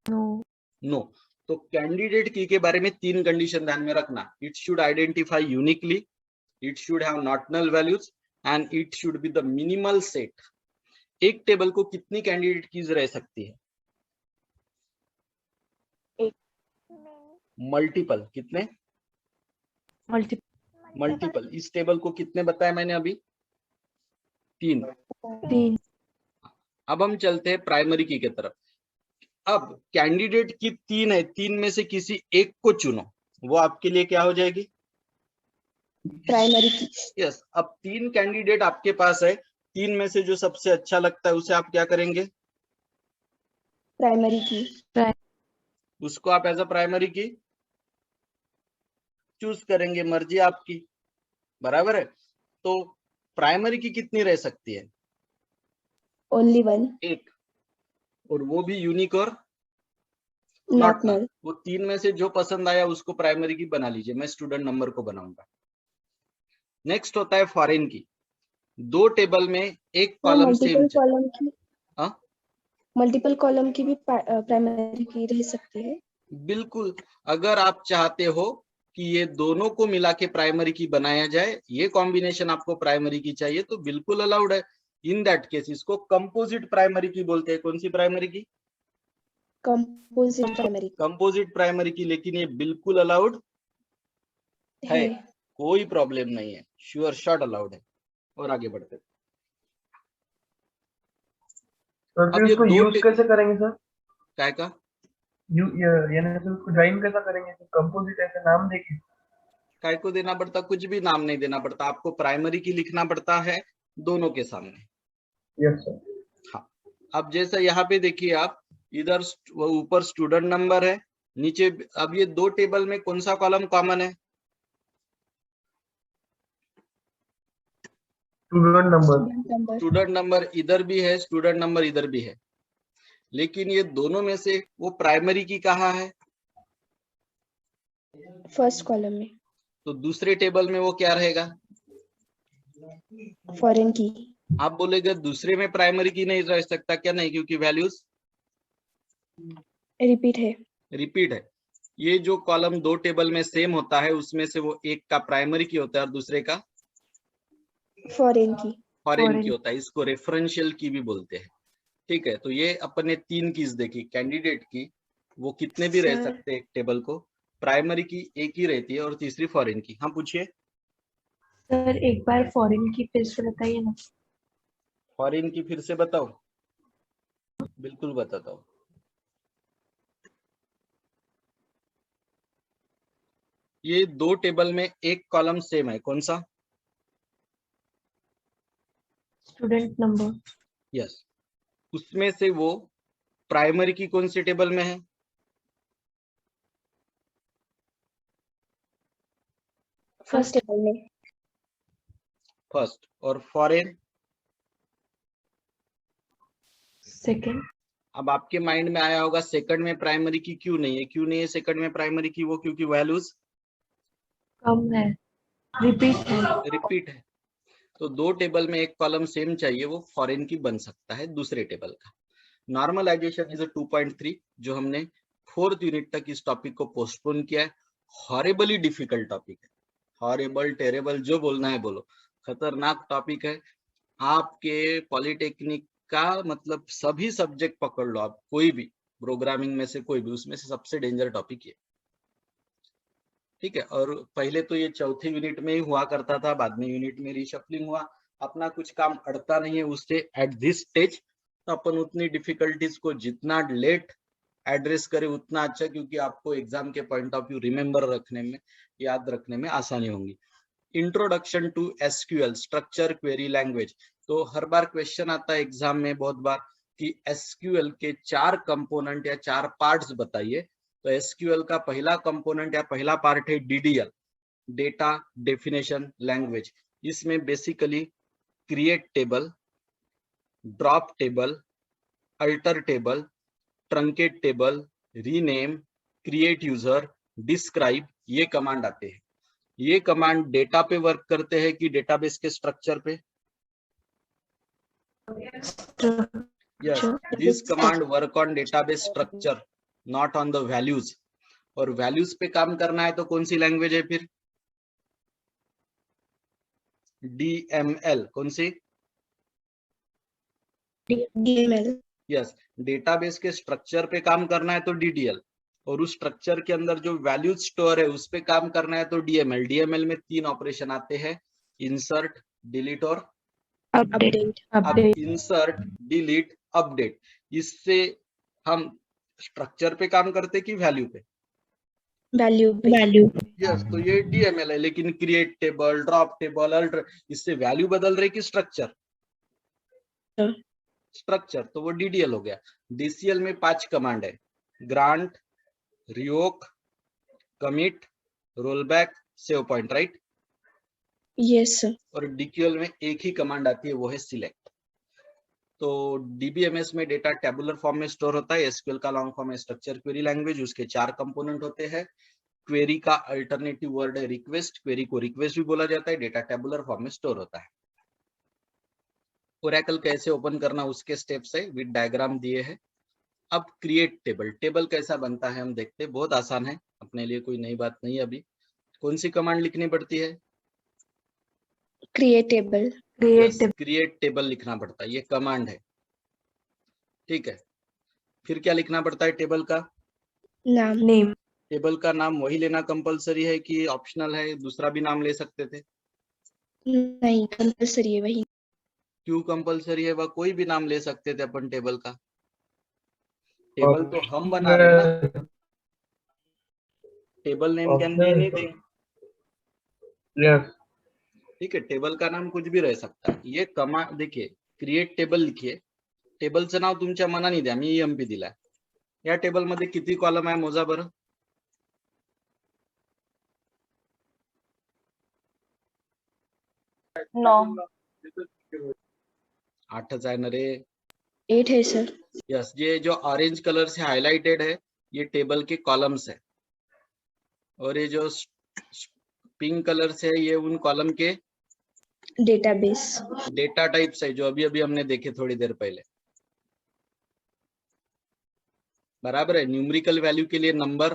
नो। तो कैंडिडेट की के बारे में 3 कंडीशन ध्यान में रखना। It should identify uniquely, it should have not null values, and it should be the minimal set. एक टेबल को कितनी कैंडिडेट कीज रह सकती है? मल्टीपल। कितने? मल्टीपल। इस टेबल को कितने बताया मैंने अभी? 3। अब हम चलते हैं प्राइमरी की तरफ। अब कैंडिडेट की 3 है, 3 में से किसी एक को चुनो, वो आपके लिए क्या हो जाएगी? प्राइमरी की। यस। अब 3 कैंडिडेट आपके पास है, 3 में से जो सबसे अच्छा लगता है उसे आप क्या करेंगे? प्राइमरी की। उसको आप एज अ प्राइमरी की चूज करेंगे, मर्जी आपकी। बराबर है। तो प्राइमरी की कितनी रह सकती है? ओनली 1। एक। और वो भी यूनिक और नॉट नॉट नल। नल। वो 3 में से जो पसंद आया उसको प्राइमरी की बना लीजिए। मैं स्टूडेंट नंबर को बनाऊंगा। नेक्स्ट होता है फॉरेन की। 2 टेबल में एक कॉलम सेम मल्टीपल कॉलम की। हाँ, मल्टीपल कॉलम की भी प्राइमरी की रह सकती है। बिल्कुल, अगर आप चाहते हो कि ये दोनों को मिला के प्राइमरी की बनाया जाए, ये कॉम्बिनेशन आपको प्राइमरी की चाहिए तो बिल्कुल अलाउड है। इन दैट केस इसको कंपोजिट प्राइमरी की बोलते हैं। कौन सी प्राइमरी की? कंपोजिट प्राइमरी कंपोजिट प्राइमरी की, लेकिन ये बिल्कुल अलाउड है, है। कोई प्रॉब्लम नहीं है, श्योर शॉट अलाउड है। और आगे बढ़ते हैं। सर अब फिर ये उसको दो यूज कैसे करेंगे सर? काय का यानी सर उसको ज्वाइन कैसा करेंगे? कंपोजिट ऐसे नाम देके? काय को देना पड़ता? कुछ भी नाम नहीं देना पड़ता, आपको प्राइमरी की लिखना पड़ता है दोनों के सामने। Yes sir. हाँ, अब जैसा यहाँ पे देखिए आप, इधर वो ऊपर स्टूडेंट नंबर है, नीचे अब ये दो टेबल में कौन सा कॉलम कॉमन है? Student number. Student number student number इधर भी है, स्टूडेंट नंबर इधर भी है, लेकिन ये दोनों में से वो प्राइमरी की कहाँ है? फर्स्ट कॉलम में। तो दूसरे टेबल में वो क्या रहेगा? फॉरेन की। आप बोलेगे दूसरे में प्राइमरी की नहीं रह सकता क्या? नहीं, क्योंकि वैल्यूज रिपीट है। रिपीट है। ये जो कॉलम दो टेबल में सेम होता है उसमें से वो एक का प्राइमरी की होता है और दूसरे का फॉरेन की। फॉरेन की होता है। इसको रेफरेंशियल की भी बोलते हैं। ठीक है, तो ये अपन ने तीन कीज देखी। कैंडिडेट की, वो कितने भी रह सर सकते हैं एक टेबल को, प्राइमरी की एक ही रहती है, और तीसरी फॉरेन की। हाँ पूछिए। सर एक बार फॉरेन की फिर से बताइए ना। फॉरेन की फिर से बताओ, बिल्कुल बताता हूँ। ये दो टेबल में एक कॉलम सेम है, कौन सा? Student number. यस, उसमें से वो प्राइमरी की कौन सी टेबल में है? फर्स्ट टेबल में। फर्स्ट। और फॉरेन? सेकंड। अब आपके माइंड में आया होगा सेकंड में प्राइमरी की क्यों नहीं है? क्यों नहीं है सेकंड में प्राइमरी की? वो क्योंकि वैल्यूज कम है, रिपीट है। रिपीट है। तो दो टेबल में एक कॉलम सेम चाहिए, वो फॉरेन की बन सकता है दूसरे टेबल का। नॉर्मलाइजेशन इज 2.3, जो हमने 4th यूनिट तक इस टॉपिक को पोस्टपोन किया है। हॉरेबली डिफिकल्ट टॉपिक है, हॉरेबल टेरेबल जो बोलना है बोलो, खतरनाक टॉपिक है। आपके पॉलिटेक्निक का मतलब सभी सब्जेक्ट पकड़ लो आप, कोई भी प्रोग्रामिंग में से कोई भी, उसमें से सबसे डेंजर टॉपिक ये। ठीक है, और पहले तो ये चौथे यूनिट में ही हुआ करता था, बाद में यूनिट में रिशफलिंग हुआ। अपना कुछ काम अड़ता नहीं है उससे एट दिस स्टेज, तो अपन उतनी डिफिकल्टीज को जितना लेट एड्रेस करे उतना अच्छा, क्योंकि आपको एग्जाम के पॉइंट ऑफ व्यू रिमेम्बर रखने में, याद रखने में आसानी होगी। Introduction to SQL, structure query language. तो हर बार क्वेश्चन आता है एग्जाम में बहुत बार कि एसक्यूएल के 4 कंपोनेंट या 4 पार्ट्स बताइए। तो एसक्यूएल का पहला कंपोनेंट या पहला पार्ट है डीडीएल, डेटा डेफिनेशन लैंग्वेज। इसमें basically create table, drop table, alter table, truncate table, rename, create user, describe, ये कमांड आते हैं। ये कमांड डेटा पे वर्क करते हैं कि डेटाबेस के स्ट्रक्चर पे? Yes, this command work on database structure, not on the values. और वैल्यूज पे काम करना है तो कौन सी लैंग्वेज है फिर? डीएमएल। कौन सी? DML। यस, डेटाबेस के स्ट्रक्चर पे काम करना है तो डीडीएल, और उस स्ट्रक्चर के अंदर जो वैल्यूज स्टोर है उस पे काम करना है तो डीएमएल। डीएमएल में 3 ऑपरेशन आते हैं, इंसर्ट, डिलीट और अपडेट। अब इंसर्ट, डिलीट, अपडेट, इससे हम स्ट्रक्चर पे काम करते कि वैल्यू पे? वैल्यू पे। यस, तो ये डीएमएल है। लेकिन create table, drop table, alter, इससे वैल्यू बदल रही कि स्ट्रक्चर? स्ट्रक्चर, तो वो डीडीएल हो गया। डीसीएल में 5 कमांड है, grant, revoke, commit, rollback, save point, right? Yes sir. और डीक्यूएल में एक ही कमांड आती है, वो है सिलेक्ट। तो डीबीएमएस में डेटा टेबुलर फॉर्म में स्टोर होता है। एसक्यूएल का लॉन्ग फॉर्म है स्ट्रक्चर क्वेरी लैंग्वेज, उसके 4 कंपोनेंट होते हैं। क्वेरी का अल्टरनेटिव वर्ड है रिक्वेस्ट, क्वेरी को रिक्वेस्ट भी बोला जाता है। डेटा टेबुलर फॉर्म में स्टोर होता है। ओरेकल कैसे ओपन करना उसके स्टेप्स है, विद डायग्राम दिए हैं, अब क्रिएट टेबल, टेबल कैसा बनता है हम देखते हैं, बहुत आसान है, अपने लिए कोई नई बात नहीं है। अभी कौन सी कमांड लिखनी पड़ती है? Create table. क्रिएट टेबल लिखना पड़ता है, ये कमांड है, ठीक है। फिर क्या लिखना पड़ता है टेबल का? नाम। नेम। टेबल का नाम वही लेना कंपलसरी है कि ऑप्शनल है, दूसरा भी नाम ले सकते थे? नहीं, कंपलसरी है वही। क्यों कंपलसरी है? वह कोई भी नाम ले सकते थे अपन टेबल का, टेबल तो हम बना रहे हैं ना, table name can be anything, yes ठीक है। टेबल का नाम कुछ भी रह सकता है। ये कमांड देखिए, क्रिएट टेबल लिखिए, टेबलचं नाव तुमच्या मनाने द्या, मी ईएमपी दिलाय। या टेबल मध्ये किती कॉलम आहे मोजा बरं? 8च आहे ना रे। 8 है सर। यस, ये जो ऑरेंज कलर से हाईलाइटेड है ये टेबल के कॉलम्स है, और ये जो पिंक कलर से है ये उन कॉलम के डेटाबेस। डेटा टाइप्स है, जो अभी अभी हमने देखे थोड़ी देर पहले। बराबर है। न्यूमेरिकल वैल्यू के लिए नंबर,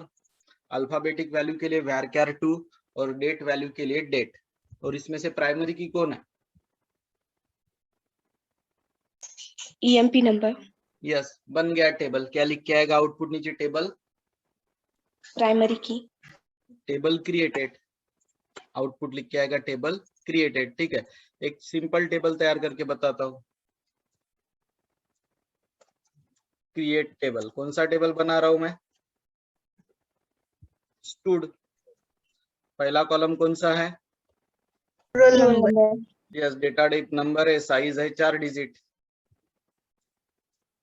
अल्फाबेटिक वैल्यू के लिए var_2 और डेट वैल्यू के लिए डेट। और इसमें से प्राइमरी की कौन है? EMP number. यस, बन गया टेबल। क्या लिख के आएगा आउटपुट नीचे? टेबल, प्राइमरी की। टेबल क्रिएटेड, आउटपुट लिख के आएगा टेबल क्रिएटेड, ठीक है। एक सिंपल टेबल तैयार करके बताता हूँ। क्रिएट टेबल, कौन सा टेबल बना रहा हूं मैं? स्टूड। पहला कॉलम कौन सा है? Roll number. Yes, data type number है, साइज है 4 डिजिट।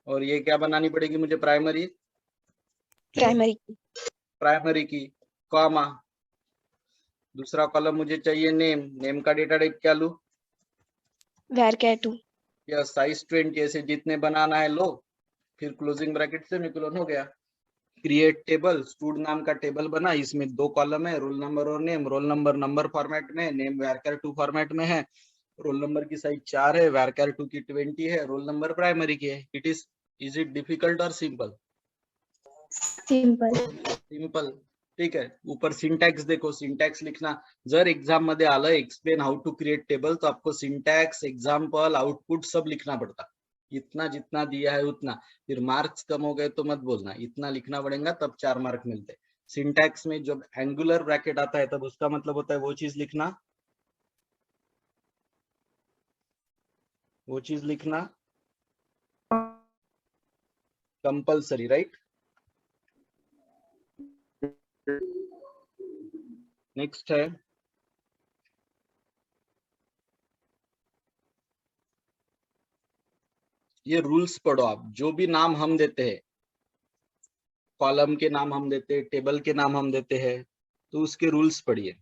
और ये क्या बनानी पड़ेगी मुझे? प्राइमरी, प्राइमरी की। प्राइमरी की, कॉमा। दूसरा कॉलम मुझे चाहिए नेम, नेम का डेटा टाइप क्या लूं? var_2। यस, साइज 20, ऐसे जितने बनाना है लो, फिर क्लोजिंग ब्रैकेट से सेमीकोलन हो गया। क्रिएट टेबल, स्टूड नाम का टेबल बना, इसमें 2 कॉलम है, रोल नंबर और name. Roll number number format में, नेम var_2 फॉर्मेट में है। रोल नंबर की साइज 4 है, var_2 की 20 है, रोल नंबर प्राइमरी की है। इज इट डिफिकल्ट और सिंपल? सिंपल। सिंपल, ठीक है। ऊपर सिंटैक्स देखो, सिंटैक्स लिखना। जर एग्जाम मध्ये आलं explain how to create table, तो आपको सिंटैक्स, एग्जाम्पल, आउटपुट सब लिखना पड़ता। इतना जितना दिया है उतना। फिर मार्क्स कम हो गए तो मत बोलना, इतना लिखना पड़ेगा तब 4 मार्क मिलते। सिंटैक्स में जब एंगुलर ब्रैकेट आता है तब उसका मतलब होता है वो चीज लिखना, वो चीज लिखना कंपल्सरी, राइट? नेक्स्ट है, ये रूल्स पढ़ो आप। जो भी नाम हम देते हैं, कॉलम के नाम हम देते हैं, टेबल के नाम हम देते हैं, तो उसके रूल्स पढ़िए।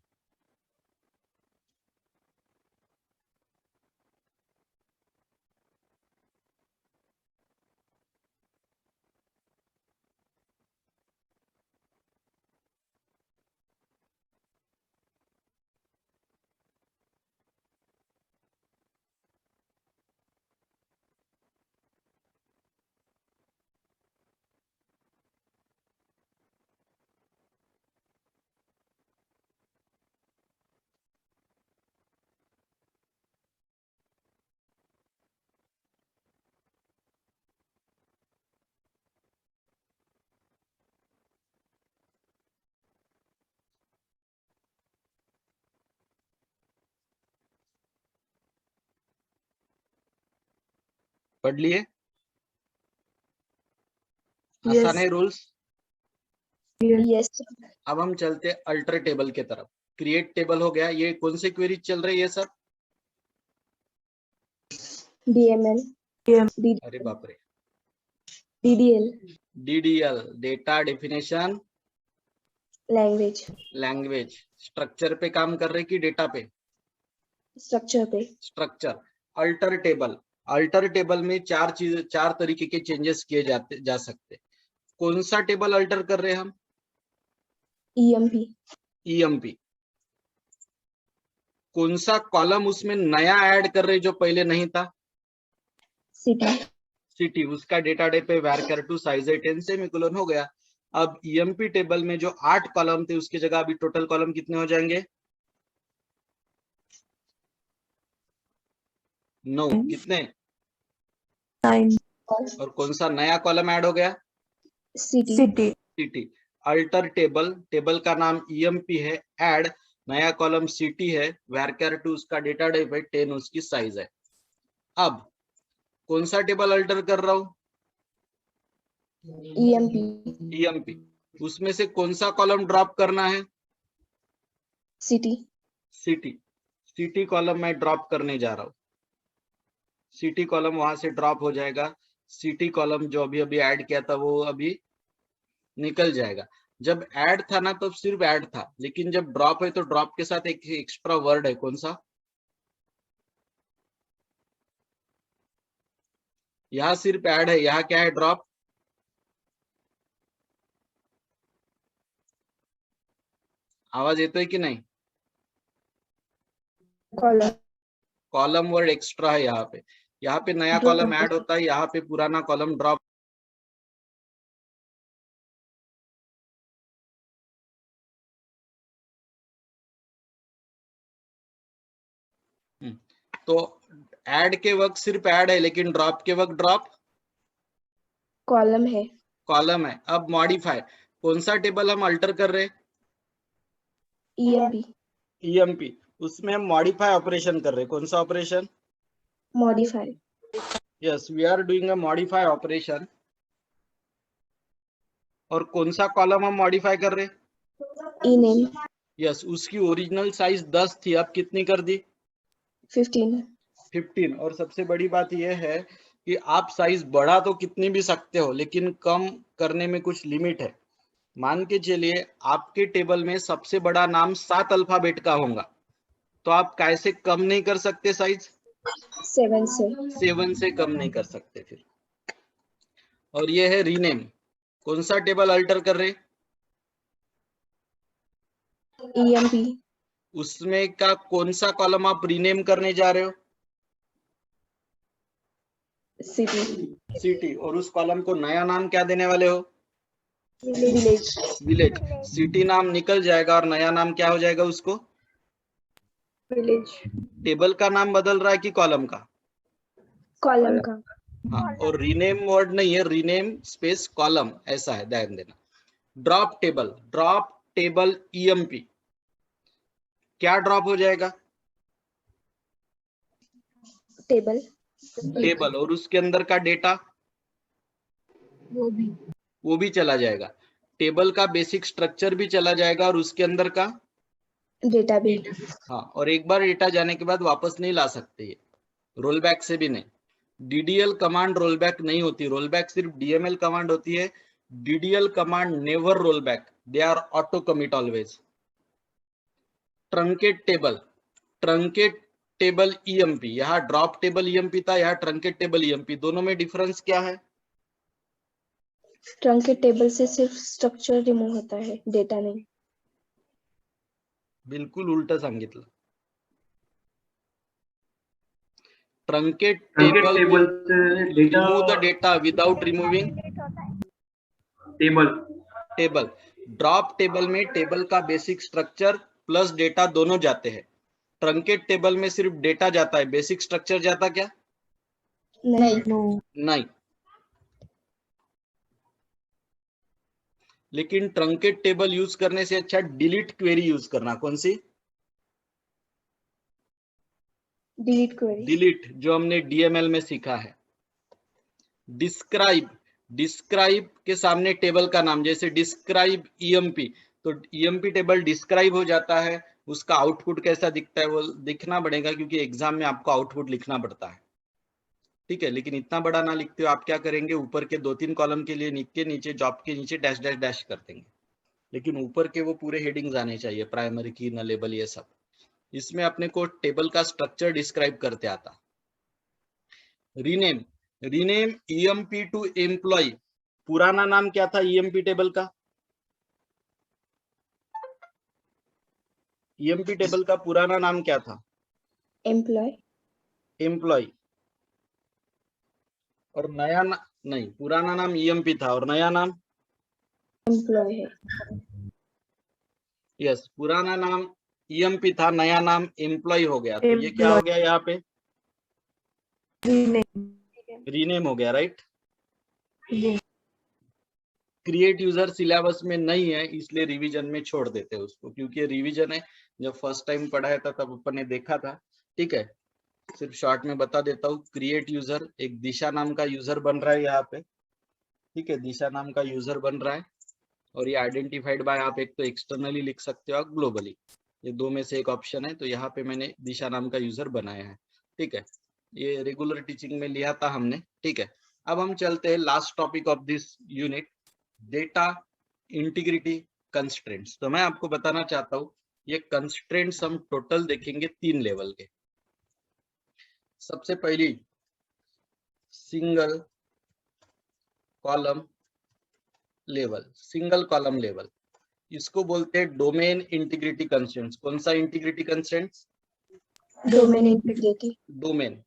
पढ़ लिए? आसान है रूल्स। यस। अब हम चलते अल्टर टेबल के तरफ। क्रिएट टेबल हो गया। ये कौन से क्वेरी चल रही है सब? डीएमएल। अरे बाप रे, DDL. DDL, data definition language. Language. Structure पे काम कर रहे कि डेटा पे? स्ट्रक्चर पे। Structure. Alter table, alter table में 4 तरीके के चेंजेस किए जा सकते। कौन सा टेबल अल्टर कर रहे हैं हम? ईएमपी। ईएमपी। कौन सा कॉलम उसमें नया ऐड कर रहे जो पहले नहीं था? सिटी। सिटी, उसका डेटा टाइप है varchar टू साइज है 10 सेमीकोलन हो गया। अब ईएमपी टेबल में जो 8 कॉलम थे उसकी जगह अभी टोटल कॉलम कितने हो जाएंगे? 9। कितने? 9 और कौन सा नया कॉलम ऐड हो गया? City city city. Alter table, table का नाम ईएमपी है, ऐड नया कॉलम सिटी है, varchar टू उसका डेटा टाइप है 10 उसकी साइज है। अब कौन सा टेबल अल्टर कर रहा हूं? EMP EMP. उसमें से कौन सा कॉलम ड्रॉप करना है? City city. सिटी कॉलम मैं ड्रॉप करने जा रहा हूं। सिटी कॉलम वहां से ड्रॉप हो जाएगा। सिटी कॉलम जो अभी अभी ऐड किया था वो अभी निकल जाएगा। जब ऐड था ना तब सिर्फ ऐड था, लेकिन जब ड्रॉप है तो ड्रॉप के साथ एक एक्स्ट्रा वर्ड है, कौन सा? यहाँ सिर्फ ऐड है, यहाँ क्या है? ड्रॉप। आवाज येतोय की नहीं? कॉलम कॉलम वर्ड एक्स्ट्रा है यहाँ पे नया कॉलम ऐड होता है, यहाँ पे पुराना कॉलम ड्रॉप। तो ऐड के वक्त सिर्फ ऐड है, लेकिन ड्रॉप के वक्त ड्रॉप कॉलम है। कॉलम है। अब मॉडिफाई, कौन सा टेबल हम अल्टर कर रहे हैं? EMP EMP. उसमें हम मॉडिफाई ऑपरेशन कर रहे हैं, कौन सा operation? Modify yes, we are doing a modify operation. और कौन सा कॉलम हम मॉडिफाई कर रहे हैं? ई नेम यस, उसकी ओरिजिनल साइज 10 थी, अब कितनी कर दी? 15 15। और सबसे बड़ी बात यह है कि आप साइज बढ़ा तो कितनी भी सकते हो, लेकिन कम करने में कुछ लिमिट है। मान के चलिए आपके टेबल में सबसे बड़ा नाम 7 अल्फाबेट का होगा, तो आप कैसे कम नहीं कर सकते साइज? 7 से 7 से कम नहीं कर सकते फिर। और ये है रीनेम, कौन सा टेबल अल्टर कर रहे? ईएमपी उसमें का कौन सा कॉलम आप रीनेम करने जा रहे हो? City city. और उस कॉलम को नया नाम क्या देने वाले हो? Village village. सिटी नाम निकल जाएगा और नया नाम क्या हो जाएगा उसको? विलेज टेबल का नाम बदल रहा है कि कॉलम का? कॉलम का हाँ, और रीनेम वर्ड नहीं है, रीनेम स्पेस कॉलम ऐसा है, ध्यान देना। Drop table, drop table EMP, क्या ड्रॉप हो जाएगा? Table table. और उसके अंदर का डेटा वो भी चला जाएगा। टेबल का बेसिक स्ट्रक्चर भी चला जाएगा और उसके अंदर का डेटाबेस हाँ। और एक बार डेटा जाने के बाद वापस नहीं ला सकते, ये रोल बैक से भी नहीं। डीडीएल कमांड रोल बैक नहीं होती, रोल बैक सिर्फ डीएमएल कमांड होती है। DDL command never roll back, they are auto commit always. Truncate table, truncate table EMP, यहाँ ड्रॉप टेबल ईएमपी था, यहाँ ट्रंकेट टेबल ईएमपी, दोनों में डिफरेंस क्या है? ट्रंकेट टेबल से सिर्फ स्ट्रक्चर रिमूव होता है, डेटा नहीं। बिल्कुल उलट सांगितलं। ट्रंकेट ट्रंकेट टेबल टेबल से data remove the data without removing table table. Drop table में टेबल का बेसिक स्ट्रक्चर प्लस डेटा दोनों जाते हैं। ट्रंकेट टेबल में सिर्फ डेटा जाता है, बेसिक स्ट्रक्चर जाता क्या? नहीं नो नहीं। लेकिन ट्रंकेट टेबल यूज करने से अच्छा डिलीट क्वेरी यूज करना। कौन सी? डिलीट क्वेरी डिलीट, जो हमने डीएमएल में सीखा है। डिस्क्राइब, डिस्क्राइब के सामने टेबल का नाम, जैसे डिस्क्राइब ईएमपी, तो ईएमपी टेबल डिस्क्राइब हो जाता है। उसका आउटपुट कैसा दिखता है वो दिखना पड़ेगा, क्योंकि एग्जाम में आपको आउटपुट लिखना पड़ता है, ठीक है। लेकिन इतना बड़ा ना लिखते हो, आप क्या करेंगे, ऊपर के 2-3 कॉलम के लिए के नीचे जॉब के नीचे डैश डैश डैश कर देंगे, लेकिन ऊपर के वो पूरे हेडिंग्स आने चाहिए, प्राइमरी की, न लेबल, ये सब। इसमें अपने को टेबल का स्ट्रक्चर डिस्क्राइब करते आता। Rename, rename EMP to employ, पुराना नाम क्या था ईएमपी टेबल का? ईएमपी टेबल का पुराना नाम क्या था? Employ employ. और नया नहीं, पुराना नाम ईएमपी था और नया नाम एम्प्लॉय है। यस, पुराना नाम ईएमपी था, नया नाम एम्प्लॉय हो गया। तो ये क्या हो गया यहाँ पे? रीनेम हो गया, राइट? जी। क्रिएट यूजर सिलेबस में नहीं है, इसलिए रिवीजन में छोड़ देते हैं उसको, क्योंकि रिवीजन है। जब फर्स्ट टाइम पढ़ाया था तब अपन ने देखा था। ठीक है, सिर्फ शॉर्ट में बता देता हूँ। क्रिएट यूजर, एक दिशा नाम का यूजर बन रहा है यहाँ पे। ठीक है, दिशा नाम का यूजर बन रहा है और ये आइडेंटिफाइड बाय, आप एक तो एक्सटर्नली लिख सकते हो, ग्लोबली, ये दो में से एक ऑप्शन है। तो यहाँ पे मैंने दिशा नाम का यूजर बनाया है। ठीक है, ये रेगुलर टीचिंग में लिया था हमने। ठीक है, अब हम चलते हैं last topic of this unit, data integrity constraints. तो मैं आपको बताना चाहता हूँ, ये कंस्ट्रेंट्स हम टोटल देखेंगे 3 लेवल के। सबसे पहली single column level, single column level, इसको बोलते हैं डोमेन इंटीग्रिटी कंस्ट्रेंट्स। कौन सा integrity constraints? Domain integrity. Domain.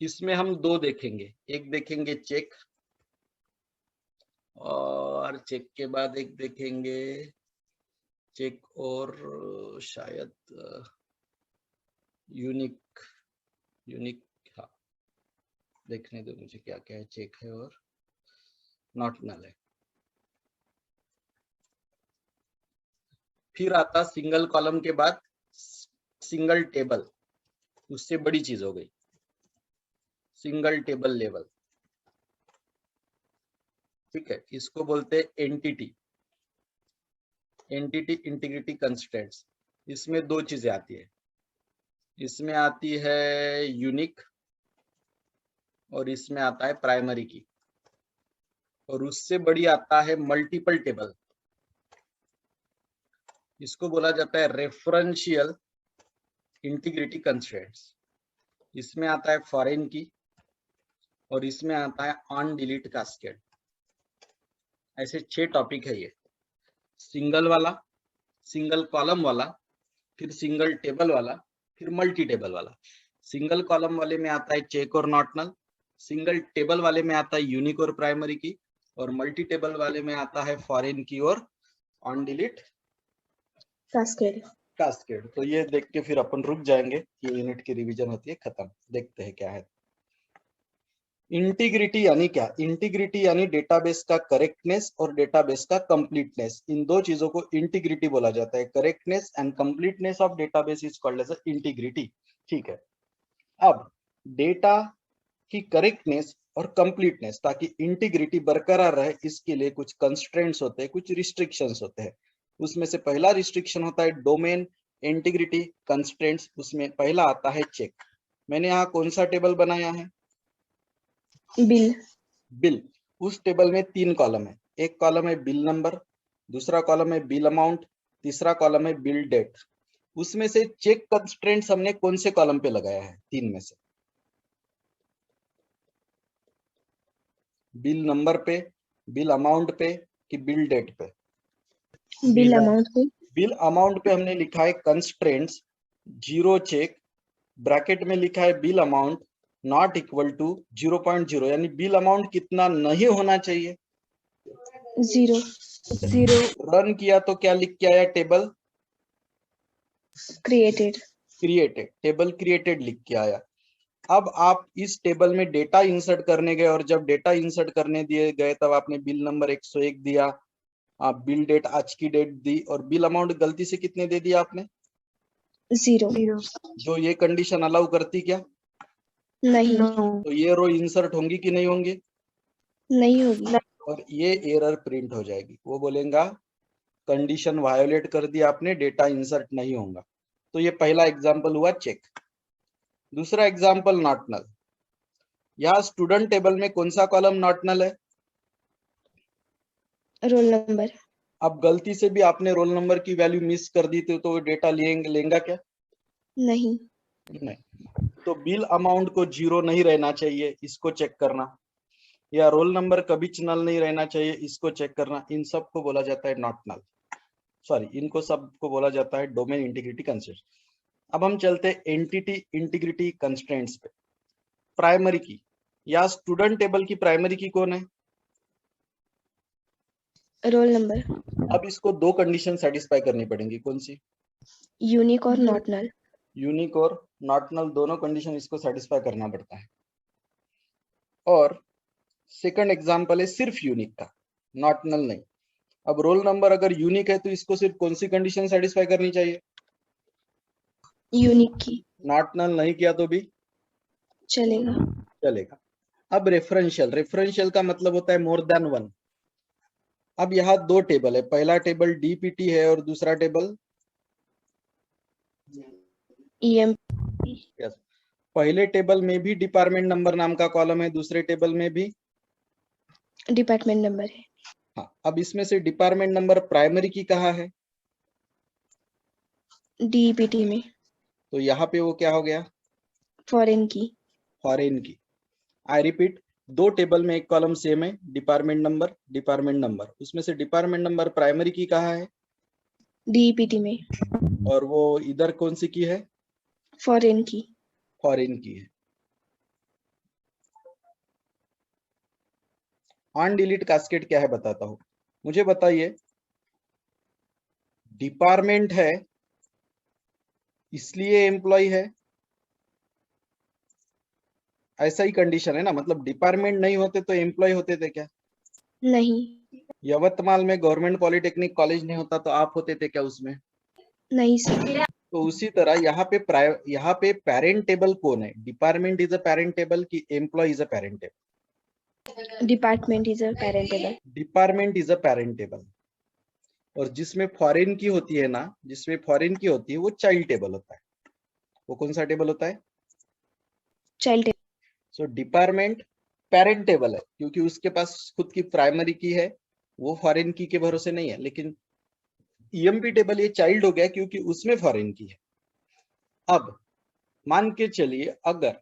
इसमें हम 2 देखेंगे, एक देखेंगे चेक, और चेक के बाद एक देखेंगे चेक और शायद यूनिक। हाँ, देखने दो मुझे क्या क्या है। चेक है और नॉट नल है। फिर आता सिंगल कॉलम के बाद सिंगल टेबल, उससे बड़ी चीज हो गई सिंगल टेबल लेवल। ठीक है, इसको बोलते हैं एंटिटी इंटीग्रिटी कंस्ट्रेंट्स। इसमें 2 चीजें आती है, इसमें आती है यूनिक और इसमें आता है प्राइमरी की, और उससे बड़ी आता है मल्टीपल टेबल। इसको बोला जाता है रेफरेंशियल इंटीग्रिटी कंस्ट्रेंट्स। इसमें आता है फॉरेन की और इसमें आता है ऑन डिलीट कास्केड। ऐसे 6 टॉपिक है ये, सिंगल वाला, सिंगल कॉलम वाला, फिर सिंगल टेबल वाला, फिर मल्टी टेबल वाला। सिंगल कॉलम वाले में आता है चेक और नॉट नल, सिंगल टेबल वाले में आता है यूनिक और प्राइमरी की, और मल्टी टेबल वाले में आता है फॉरेन की और ऑन डिलीट कास्केड। तो ये देख के फिर अपन रुक जाएंगे, ये यूनिट की रिवीजन होती है खत्म। देखते हैं क्या है इंटीग्रिटी। यानी क्या? इंटीग्रिटी यानी डेटाबेस का करेक्टनेस और डेटाबेस का कंप्लीटनेस, इन 2 चीजों को इंटीग्रिटी बोला जाता है। Correctness and completeness of database is called as integrity. ठीक है, अब डेटा की करेक्टनेस और कंप्लीटनेस, ताकि इंटीग्रिटी बरकरार रहे, इसके लिए कुछ कंस्ट्रेंट्स होते हैं, कुछ रिस्ट्रिक्शंस होते हैं। उसमें से पहला रिस्ट्रिक्शन होता है डोमेन इंटीग्रिटी कंस्ट्रेंट्स। उसमें पहला आता है चेक। मैंने यहाँ कौन सा टेबल बनाया है? बिल। उस टेबल में 3 कॉलम है, एक कॉलम है बिल नंबर, दूसरा कॉलम है बिल अमाउंट, तीसरा कॉलम है बिल डेट। उसमें से चेक कंस्ट्रेंट्स हमने कौन से कॉलम पे लगाया है 3 में से? बिल नंबर पे, बिल अमाउंट पे, कि बिल डेट पे? बिल अमाउंट पे। बिल अमाउंट पे हमने लिखा है कंस्ट्रेंट्स 0 चेक, ब्रैकेट में लिखा है bill amount not equal to 0.0, यानी बिल अमाउंट कितना नहीं होना चाहिए? 0। रन किया तो क्या लिख के आया? Table created. टेबल क्रिएटेड लिख के आया। अब आप इस टेबल में डेटा इंसर्ट करने गए, और जब डेटा इंसर्ट करने दिए गए तब आपने बिल नंबर 101 दिया, आप बिल डेट आज की डेट दी, और बिल अमाउंट गलती से कितने दे दिया आपने? 0। जो ये कंडीशन अलाउ करती क्या? नहीं। तो ये रो इंसर्ट होंगी कि नहीं होंगी? नहीं होगी। और ये एरर प्रिंट हो जाएगी, वो बोलेगा कंडीशन वायोलेट कर दिया आपने, डेटा इंसर्ट नहीं होगा। तो ये पहला एग्जांपल हुआ चेक। दूसरा एग्जांपल नॉट नल। यहाँ स्टूडेंट टेबल में कौन सा कॉलम नॉट नल है? Roll number. अब गलती से भी आपने रोल नंबर की वैल्यू मिस कर दी तो डेटा लेंगा क्या? नहीं। तो बिल अमाउंट को 0 नहीं रहना चाहिए, इसको चेक करना, या रोल नंबर कभी नल नहीं रहना चाहिए, इसको चेक करना। इन सब को बोला जाता है नॉट नल, सॉरी, इनको सबको बोला जाता है डोमेन इंटीग्रिटी कंस्ट्रेंट्स। अब हम चलते हैं एंटिटी इंटीग्रिटी कंस्ट्रेंट्स पे। प्राइमरी की, या स्टूडेंट टेबल की प्राइमरी की कौन है? Roll number. अब इसको दो कंडीशन सेटिस्फाई करनी पड़ेंगी, कौन सी? यूनिक और नॉट नल। यूनिक और नॉट नल दोनों कंडीशन इसको सेटिस्फाई करना पड़ता है। और सेकंड एग्जांपल है सिर्फ यूनिक का, नॉट नल नहीं। अब रोल नंबर अगर यूनिक है तो इसको सिर्फ कौन सी कंडीशन सेटिस्फाई करनी चाहिए? यूनिक की। नॉट नल नहीं किया तो भी चलेगा। चलेगा। अब रेफरेंशियल का मतलब होता है मोर देन वन। अब यहाँ दो टेबल है, पहला टेबल डीपीटी है और दूसरा टेबल EM। यस। पहले टेबल में भी डिपार्टमेंट नंबर नाम का कॉलम है, दूसरे टेबल में भी डिपार्टमेंट नंबर है। हाँ। अब इसमें से डिपार्टमेंट नंबर प्राइमरी की कहाँ है? DPT में। तो यहाँ पे वो क्या हो गया? फॉरेन की। फॉरेन की। आई रिपीट, दो टेबल में एक कॉलम सेम है, डिपार्टमेंट नंबर, उसमें से डिपार्टमेंट नंबर प्राइमरी की कहाँ है? DPT में। और वो इधर कौन सी की है? फॉरेन की। फॉरेन की है। ऑन डिलीट कास्केड क्या है बताता हूं। मुझे बताइए, डिपार्टमेंट है इसलिए एम्प्लॉय है, ऐसा ही कंडीशन है ना? मतलब डिपार्टमेंट नहीं होते तो एम्प्लॉय होते थे क्या? नहीं। यवतमाल में गवर्नमेंट पॉलिटेक्निक कॉलेज नहीं होता तो आप होते थे क्या उसमें? नहीं सर। तो उसी तरह यहाँ पे पेरेंट टेबल कौन है? Department is a parent table कि employee is a parent table? Department is a parent table. Department is a parent table. और जिसमें फॉरेन की होती है ना, जिसमें फॉरेन की होती है वो चाइल्ड टेबल होता है। वो कौन सा टेबल होता है? चाइल्ड। सो डिपार्टमेंट पेरेंट टेबल है क्योंकि उसके पास खुद की प्राइमरी की है, वो फॉरेन की के भरोसे नहीं है। लेकिन ईएमपी टेबल ये चाइल्ड हो गया क्योंकि उसमें फॉरेन की है। अब मान के चलिए, अगर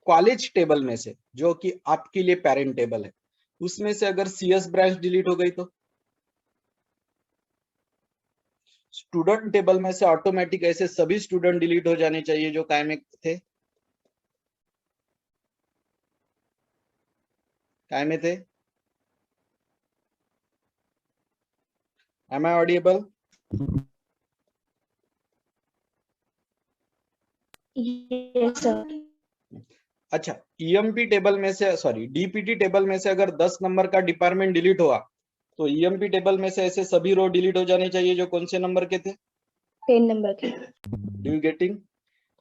कॉलेज टेबल में से, जो कि आपके लिए पेरेंट टेबल है, उसमें से अगर सीएस ब्रांच डिलीट हो गई तो स्टूडेंट टेबल में से ऑटोमेटिक ऐसे सभी स्टूडेंट डिलीट हो जाने चाहिए जो कायम में थे, कायम में थे। Am I audible? Yes sir. अच्छा, ईएमपी टेबल में से, सॉरी डीपीटी टेबल में से अगर 10 नंबर का डिपार्टमेंट डिलीट हुआ तो ईएमपी टेबल में से ऐसे सभी रो डिलीट हो जाने चाहिए जो कौन से नंबर के थे? 10 नंबर के। Do you getting?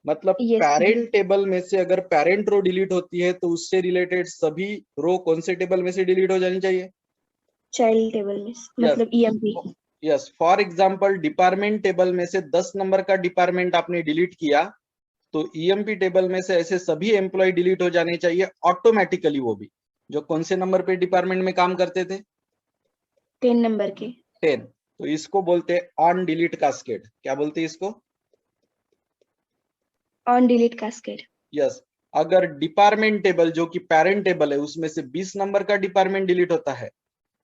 मतलब Yes, पेरेंट टेबल में से अगर पेरेंट रो डिलीट होती है तो उससे रिलेटेड सभी रो कौन से टेबल में से डिलीट हो जानी चाहिए? चाइल्ड टेबल में, मतलब EMP। Yes. For example department table में से 10 नंबर का डिपार्टमेंट आपने डिलीट किया तो ईएमपी टेबल में से ऐसे सभी एम्प्लॉय डिलीट हो जाने चाहिए ऑटोमेटिकली, वो भी जो कौन से नंबर पे डिपार्टमेंट में काम करते थे? 10 नंबर के। 10। तो इसको बोलते हैं ऑन डिलीट कास्केड। क्या बोलते हैं इसको? On delete cascade. यस। अगर डिपार्टमेंट टेबल जो कि पेरेंट टेबल है उसमें से 20 नंबर का डिपार्टमेंट डिलीट होता है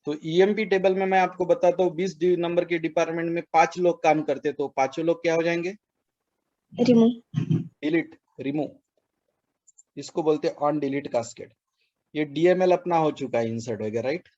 तो ईएमपी टेबल में मैं आपको बताता हूँ 20 नंबर के डिपार्टमेंट में 5 लोग काम करते तो पांचों लोग क्या हो जाएंगे? रिमूव। Delete, remove. इसको बोलते हैं ऑन डिलीट कास्केड। ये डीएमएल अपना हो चुका है इंसर्ट वगैरह, राइट?